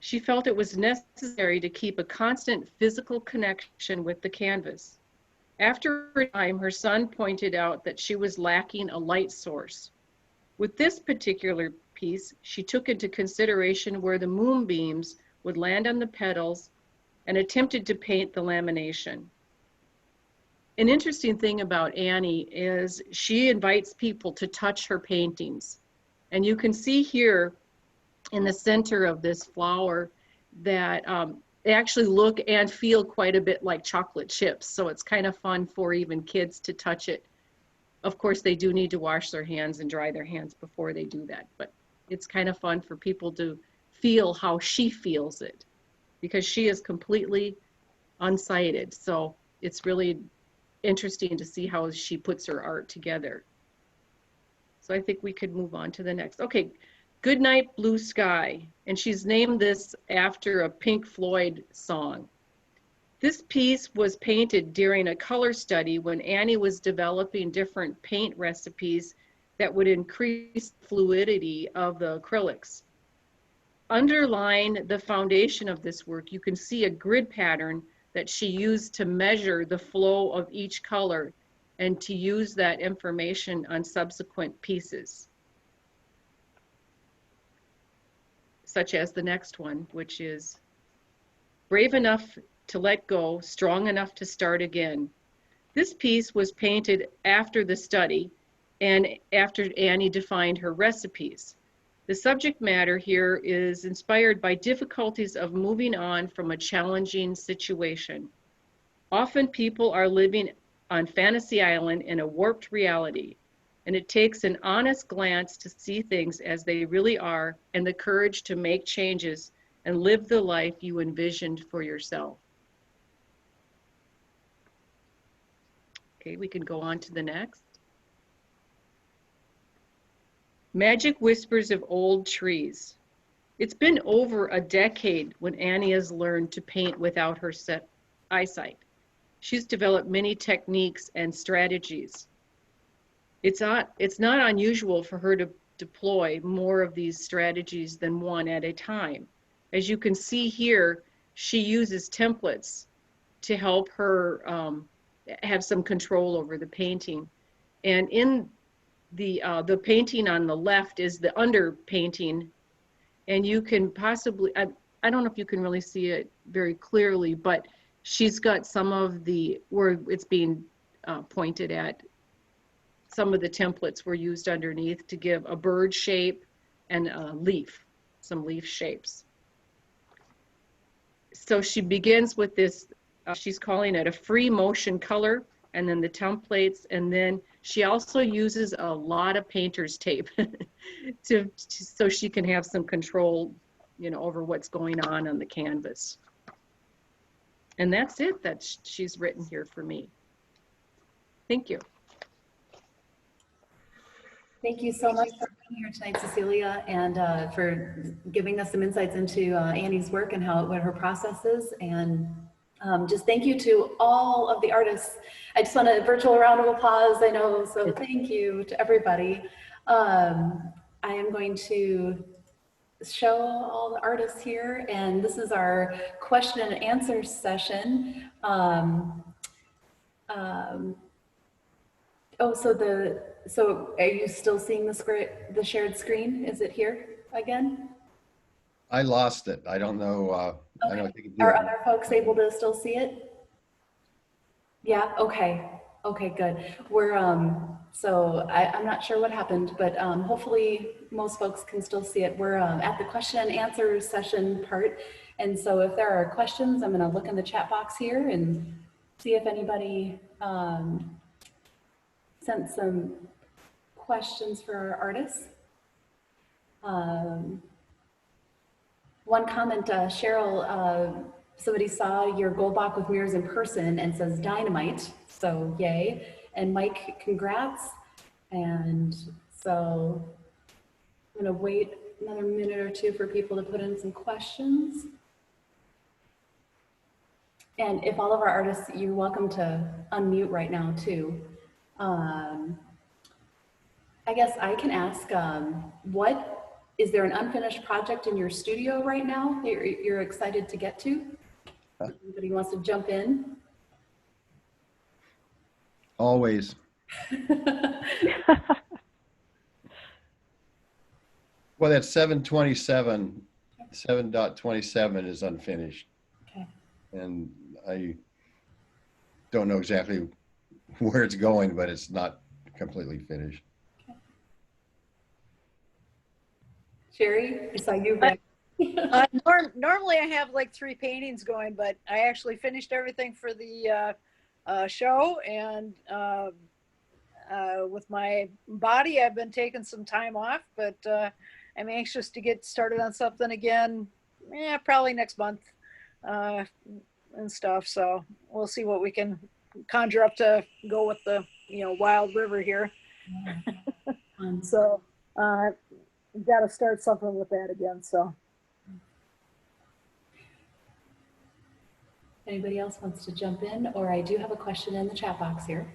She felt it was necessary to keep a constant physical connection with the canvas. After a time, her son pointed out that she was lacking a light source. With this particular piece, she took into consideration where the moonbeams would land on the petals and attempted to paint the lamination. An interesting thing about Annie is she invites people to touch her paintings. And you can see here in the center of this flower that they actually look and feel quite a bit like chocolate chips. So it's kind of fun for even kids to touch it. Of course, they do need to wash their hands and dry their hands before they do that. But it's kind of fun for people to feel how she feels it, because she is completely unsighted. So it's really interesting to see how she puts her art together. So I think we could move on to the next. Okay, Goodnight Blue Sky. And she's named this after a Pink Floyd song. This piece was painted during a color study when Annie was developing different paint recipes that would increase fluidity of the acrylics. Underlying the foundation of this work, you can see a grid pattern that she used to measure the flow of each color and to use that information on subsequent pieces. Such as the next one, which is Brave Enough to Let Go, Strong Enough to Start Again. This piece was painted after the study and after Annie defined her recipes. The subject matter here is inspired by difficulties of moving on from a challenging situation. Often people are living on Fantasy Island in a warped reality, and it takes an honest glance to see things as they really are and the courage to make changes and live the life you envisioned for yourself. Okay, we can go on to the next. Magic Whispers of Old Trees. It's been over a decade when Annie has learned to paint without her eyesight. She's developed many techniques and strategies. It's not unusual for her to deploy more of these strategies than one at a time. As you can see here, she uses templates to help her have some control over the painting. And in the painting on the left is the underpainting, and you can possibly, I don't know if you can really see it very clearly, but she's got some of the, where it's being pointed at, some of the templates were used underneath to give a bird shape and a leaf, some leaf shapes. So she begins with this, she's calling it a free motion color, and then the templates, and then she also uses a lot of painter's tape so she can have some control, you know, over what's going on the canvas. And that's it that she's written here for me. Thank you. Thank you so much for being here tonight, Cecilia, and for giving us some insights into Annie's work and what her process is. And just thank you to all of the artists. I just want a virtual round of applause, I know, so thank you to everybody. I am going to show all the artists here, and this is our question and answer session. So are you still seeing the shared screen? Is it here again? I lost it. I don't know. Okay. I don't think Are other folks able to still see it? Yeah, okay. Okay, good. We're, so I'm not sure what happened, but hopefully most folks can still see it. We're at the question and answer session part. And so if there are questions, I'm gonna look in the chat box here and see if anybody sent some questions for our artists. One comment, Sharol, somebody saw your Goldbach with mirrors in person and says dynamite, so yay. And Mike, congrats. And so I'm gonna wait another minute or two for people to put in some questions. And if all of our artists, you're welcome to unmute right now too. I guess I can ask, is there an unfinished project in your studio right now that you're excited to get to? Anybody wants to jump in? Always. Well, that 727, 7.27 is unfinished. Okay. And I don't know exactly where it's going, but it's not completely finished. Sheri, I saw you back. Normally I have like 3 paintings going, but I actually finished everything for the show, and with my body, I've been taking some time off, but I'm anxious to get started on something again. Probably next month and stuff. So we'll see what we can conjure up to go with the wild river here. So got to start something with that again. So. Anybody else wants to jump in? Or I do have a question in the chat box here.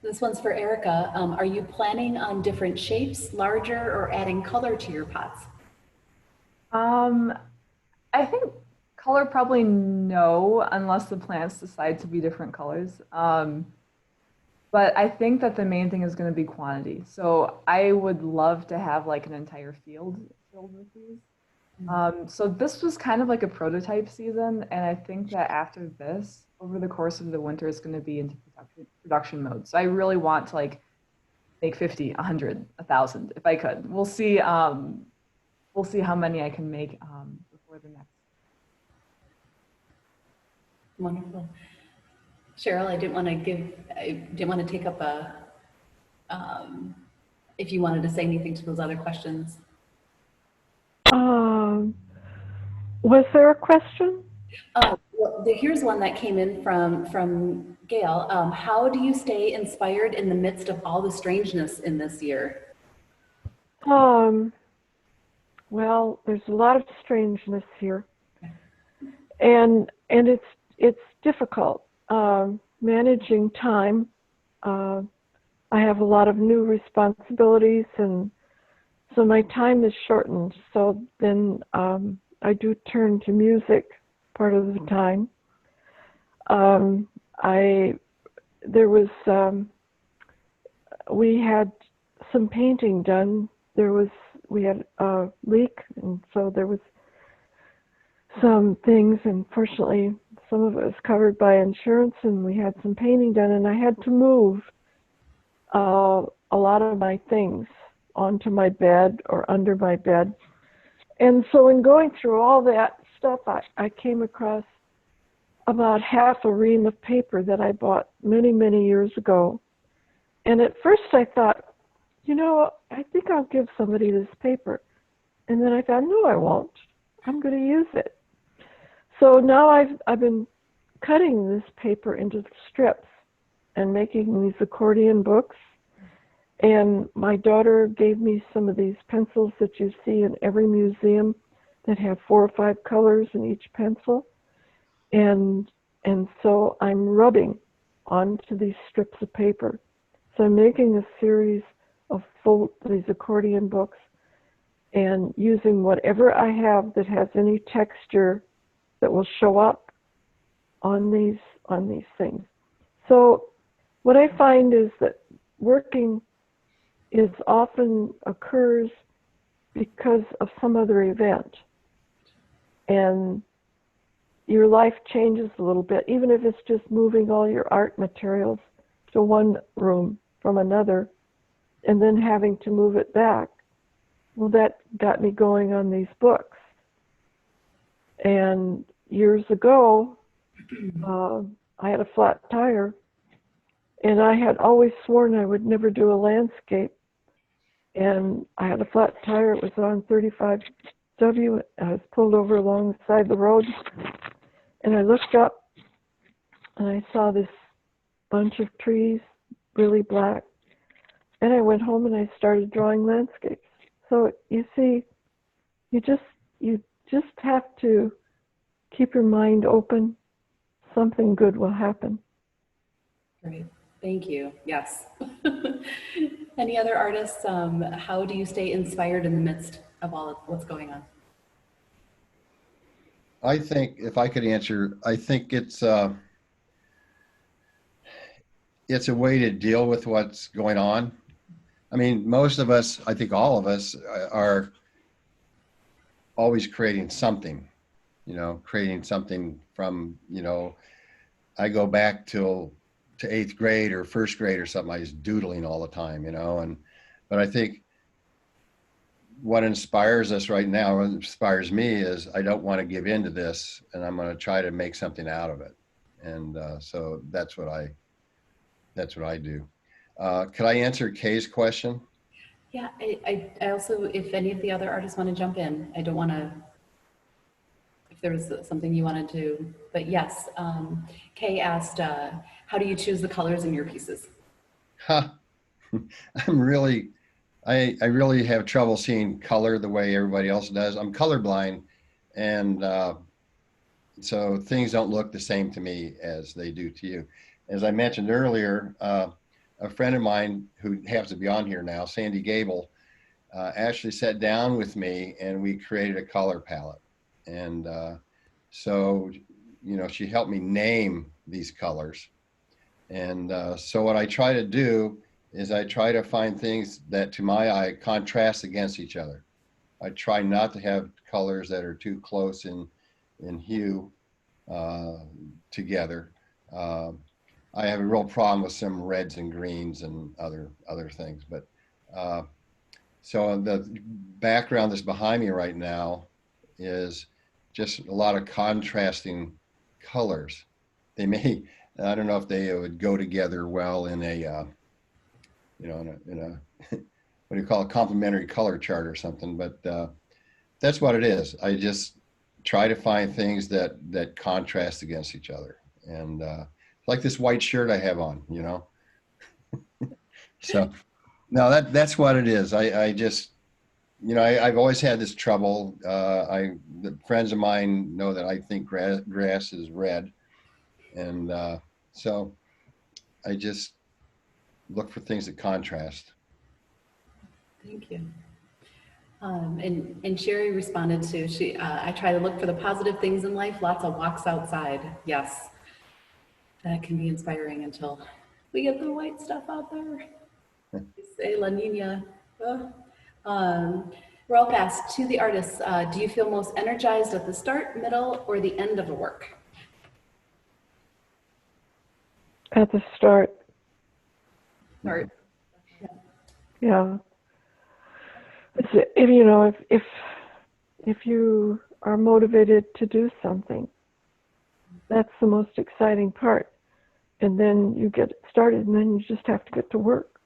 This one's for Erika. Are you planning on different shapes, larger, or adding color to your pots? I think color probably no, unless the plants decide to be different colors. But I think that the main thing is going to be quantity. So I would love to have like an entire field filled with these. So this was kind of like a prototype season, and I think that after this, over the course of the winter, it's going to be into production mode. So I really want to like make 50, 100, 1,000 if I could. We'll see. We'll see how many I can make before the next. Wonderful. Sharol, I didn't want to take up if you wanted to say anything to those other questions. Was there a question? Well, here's one that came in from Gail. How do you stay inspired in the midst of all the strangeness in this year? Well, there's a lot of strangeness here, and it's difficult managing time. I have a lot of new responsibilities, and so my time is shortened. So then I do turn to music part of the time. We had some painting done. We had a leak, and so there was some things, and fortunately some of it was covered by insurance, and we had some painting done, and I had to move a lot of my things onto my bed or under my bed. And so in going through all that stuff, I came across about half a ream of paper that I bought many, many years ago. And at first I thought, I think I'll give somebody this paper. And then I thought, no, I won't. I'm going to use it. So now I've been cutting this paper into strips and making these accordion books. And my daughter gave me some of these pencils that you see in every museum that have 4 or 5 colors in each pencil. And so I'm rubbing onto these strips of paper. So I'm making a series of these accordion books and using whatever I have that has any texture that will show up on these things. So what I find is that working often occurs because of some other event, and your life changes a little bit, even if it's just moving all your art materials to one room from another and then having to move it back. Well, that got me going on these books. And years ago, I had a flat tire, and I had always sworn I would never do a landscape. And I had a flat tire. It was on 35W. I was pulled over along the side of the road, and I looked up, and I saw this bunch of trees, really black. And I went home and I started drawing landscapes. So you see, you just have to keep your mind open. Something good will happen. Great, thank you. Yes. Any other artists? How do you stay inspired in the midst of all of what's going on? I think if I could answer, I think it's it's a way to deal with what's going on. I mean, most of us, I think all of us are always creating something, creating something from, I go back to 8th grade or 1st grade or something. I was doodling all the time, but I think what inspires us right now, what inspires me is I don't want to give in to this, and I'm going to try to make something out of it. And so that's what I do. Could I answer Kay's question? Yeah, I also, if any of the other artists want to jump in, I don't want to, if there was something you wanted to, but yes, Kay asked, how do you choose the colors in your pieces? Huh. I'm really, I really have trouble seeing color the way everybody else does. I'm colorblind, and so things don't look the same to me as they do to you. As I mentioned earlier, a friend of mine who happens to be on here now, Sandy Gable, actually sat down with me and we created a color palette. And so, she helped me name these colors. And so what I try to do is I try to find things that to my eye contrast against each other. I try not to have colors that are too close in hue together. I have a real problem with some reds and greens and other things. But so the background that's behind me right now is just a lot of contrasting colors. They may, I don't know if they would go together well in a, in a what do you call a complementary color chart or something. But that's what it is. I just try to find things that contrast against each other. And like this white shirt I have on, So no, that's what it is. I just, I've always had this trouble. The friends of mine know that I think grass is red. And so I just look for things that contrast. Thank you. And Sheri responded to, I try to look for the positive things in life, lots of walks outside. Yes, that can be inspiring until we get the white stuff out there. Say La Nina. Rolf asked, to the artists, do you feel most energized at the start, middle, or the end of a work? At the start. Start. Yeah. If you are motivated to do something, that's the most exciting part. And then you get started, and then you just have to get to work.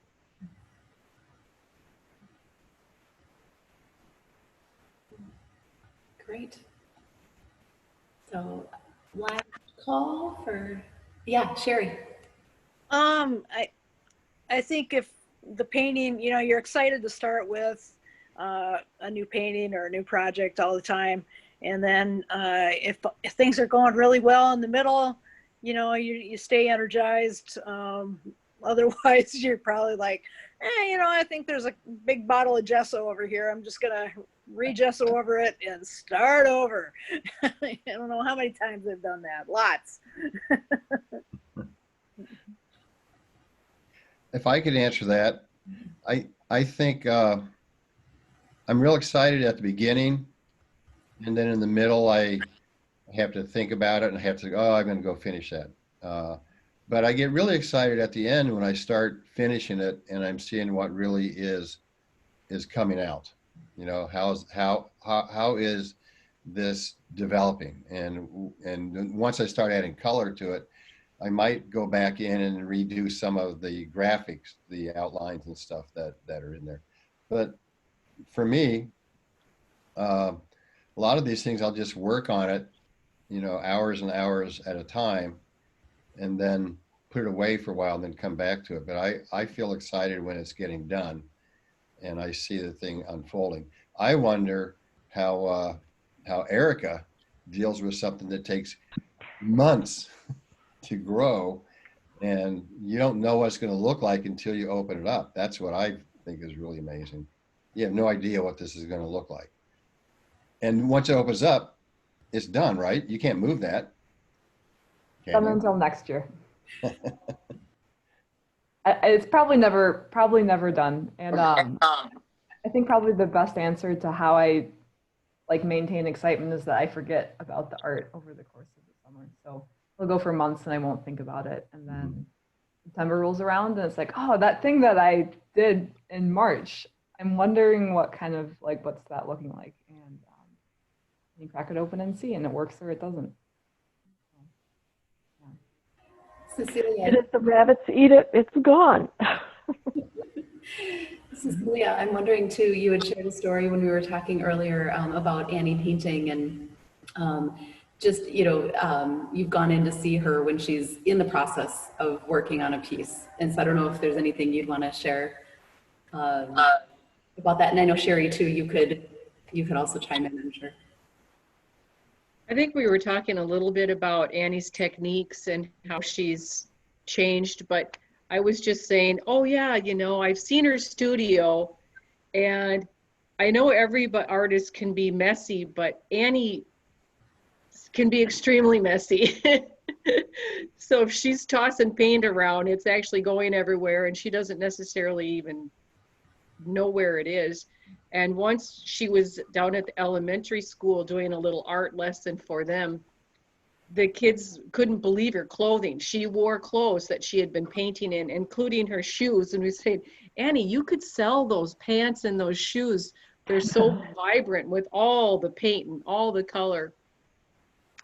Great. So last call for, yeah, Sheri. I think if the painting, you're excited to start with a new painting or a new project all the time. And then if things are going really well in the middle, you stay energized. Otherwise, you're probably like, I think there's a big bottle of gesso over here. I'm just going to re-gesso over it and start over. I don't know how many times I've done that. Lots. If I could answer that, I think I'm real excited at the beginning, and then in the middle I have to think about it and I have to go, I'm going to go finish that. But I get really excited at the end when I start finishing it and I'm seeing what really is coming out. How is this developing? And once I start adding color to it, I might go back in and redo some of the graphics, the outlines and stuff that are in there. But for me, a lot of these things, I'll just work on it, hours and hours at a time, and then put it away for a while and then come back to it. But I feel excited when it's getting done and I see the thing unfolding. I wonder how Erika deals with something that takes months to grow, and you don't know what it's going to look like until you open it up. That's what I think is really amazing. You have no idea what this is going to look like. And once it opens up, it's done, right? You can't move that. Done until next year. It's probably never done. And I think probably the best answer to how I like maintain excitement is that I forget about the art over the course of the summer. So it'll go for months and I won't think about it. And then September rolls around and it's like, oh, that thing that I did in March, I'm wondering what kind of like, what's that looking like? And you crack it open and see, and it works or it doesn't. Cecilia. And if the rabbits eat it, it's gone. Cecilia, I'm wondering too, you had shared a story when we were talking earlier about Annie painting, and just, you know, you've gone in to see her when she's in the process of working on a piece. And so I don't know if there's anything you'd want to share about that. And I know Sheri too, you could also chime in, I'm sure. I think we were talking a little bit about Annie's techniques and how she's changed, but I was just saying, oh yeah, you know, I've seen her studio, and I know every artist can be messy, but Annie can be extremely messy. So if she's tossing paint around, it's actually going everywhere, and she doesn't necessarily even know where it is. And once she was down at the elementary school doing a little art lesson for them, the kids couldn't believe her clothing. She wore clothes that she had been painting in, including her shoes. And we said, Annie, you could sell those pants and those shoes. They're so vibrant with all the paint and all the color.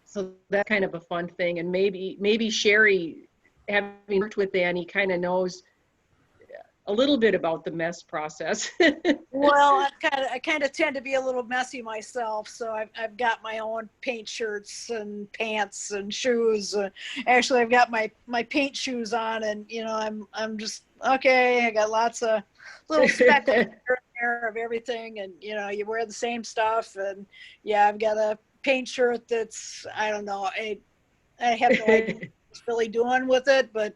So that's kind of a fun thing. And maybe Sheri, having worked with Annie, kind of knows a little bit about the mess process. Well, I kind of tend to be a little messy myself, so I've got my own paint shirts and pants and shoes. Actually, I've got my paint shoes on, and you know, I'm just okay. I got lots of little specks there of everything, and you know, you wear the same stuff, and yeah, I've got a paint shirt that's, I don't know, I have no idea what it's really doing with it, but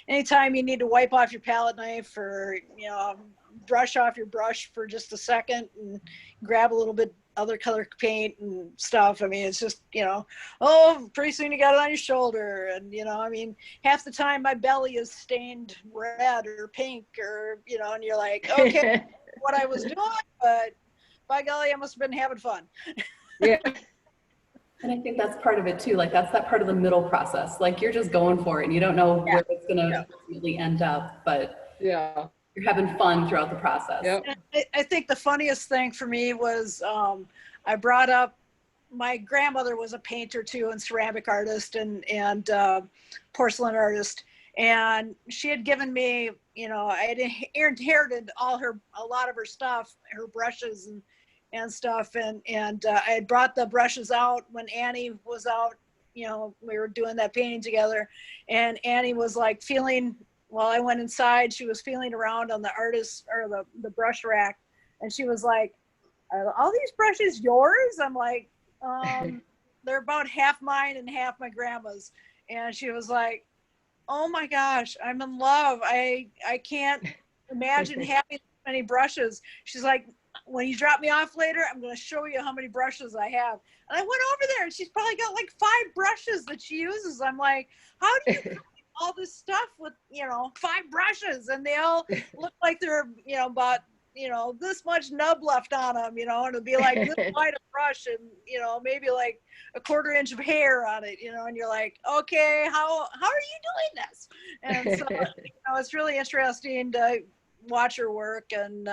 anytime you need to wipe off your palette knife or, you know, brush off your brush for just a second and grab a little bit other color paint and stuff, I mean, it's just, you know, oh, pretty soon you got it on your shoulder, and you know, I mean, half the time my belly is stained red or pink, or you know, and you're like, okay, what I was doing, but by golly, I must have been having fun. Yeah. And I think that's part of it too. Like that's that part of the middle process. Like you're just going for it and you don't know where it's going to ultimately end up, but Yeah. you're having fun throughout the process. Yep. I think the funniest thing for me was I brought up, my grandmother was a painter too, and ceramic artist and porcelain artist. And she had given me, you know, I had inherited a lot of her stuff, her brushes and stuff. And I had brought the brushes out when Annie was out, you know, we were doing that painting together, and Annie was like feeling, while I went inside, she was feeling around on the artist or the brush rack. And she was like, are all these brushes yours? I'm like, they're about half mine and half my grandma's. And she was like, oh my gosh, I'm in love. I can't imagine having so many brushes. She's like, when you drop me off later, I'm going to show you how many brushes I have. And I went over there and she's probably got like 5 brushes that she uses. I'm like, how do you all this stuff with, you know, 5 brushes, and they all look like they're, you know, about, you know, this much nub left on them, you know, and it'll be like this wide a brush and, you know, maybe like a 1/4 inch of hair on it, you know, and you're like, okay, how are you doing this? And so, you know, it's really interesting to watch her work, and,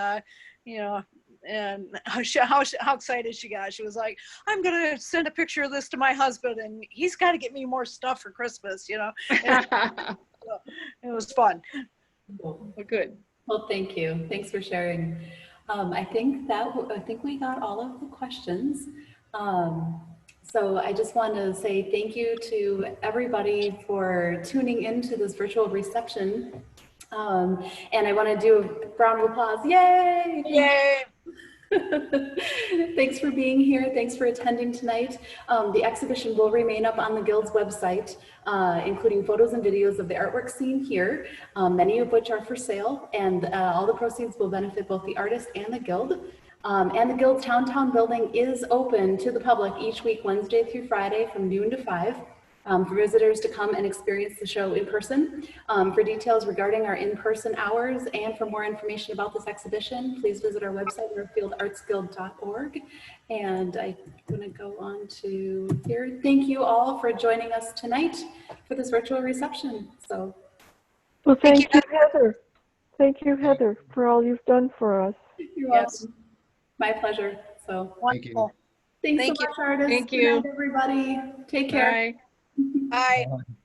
you know, and how excited she got. She was like, I'm going to send a picture of this to my husband, and he's got to get me more stuff for Christmas, you know. So it was fun. Cool. Well, good. Well, thank you. Thanks for sharing. I think we got all of the questions. So I just want to say thank you to everybody for tuning into this virtual reception. And I want to do a round of applause. Yay! Yay! Thanks for being here. Thanks for attending tonight. The exhibition will remain up on the Guild's website, including photos and videos of the artwork seen here, many of which are for sale, and all the proceeds will benefit both the artist and the Guild. And the Guild's Town building is open to the public each week, Wednesday through Friday from noon to 5. for visitors to come and experience the show in person. For details regarding our in-person hours and for more information about this exhibition, please visit our website, northfieldartsguild.org. And I'm going to go on to here. Thank you all for joining us tonight for this virtual reception. So, Well, thank you, Heather. Thank you, Heather, for all you've done for us. you're Yes. welcome. My pleasure. So, Thank you. Wonderful. thanks Thank so you. much, artists. Thank Good you. night, everybody. Take care. Bye. Bye.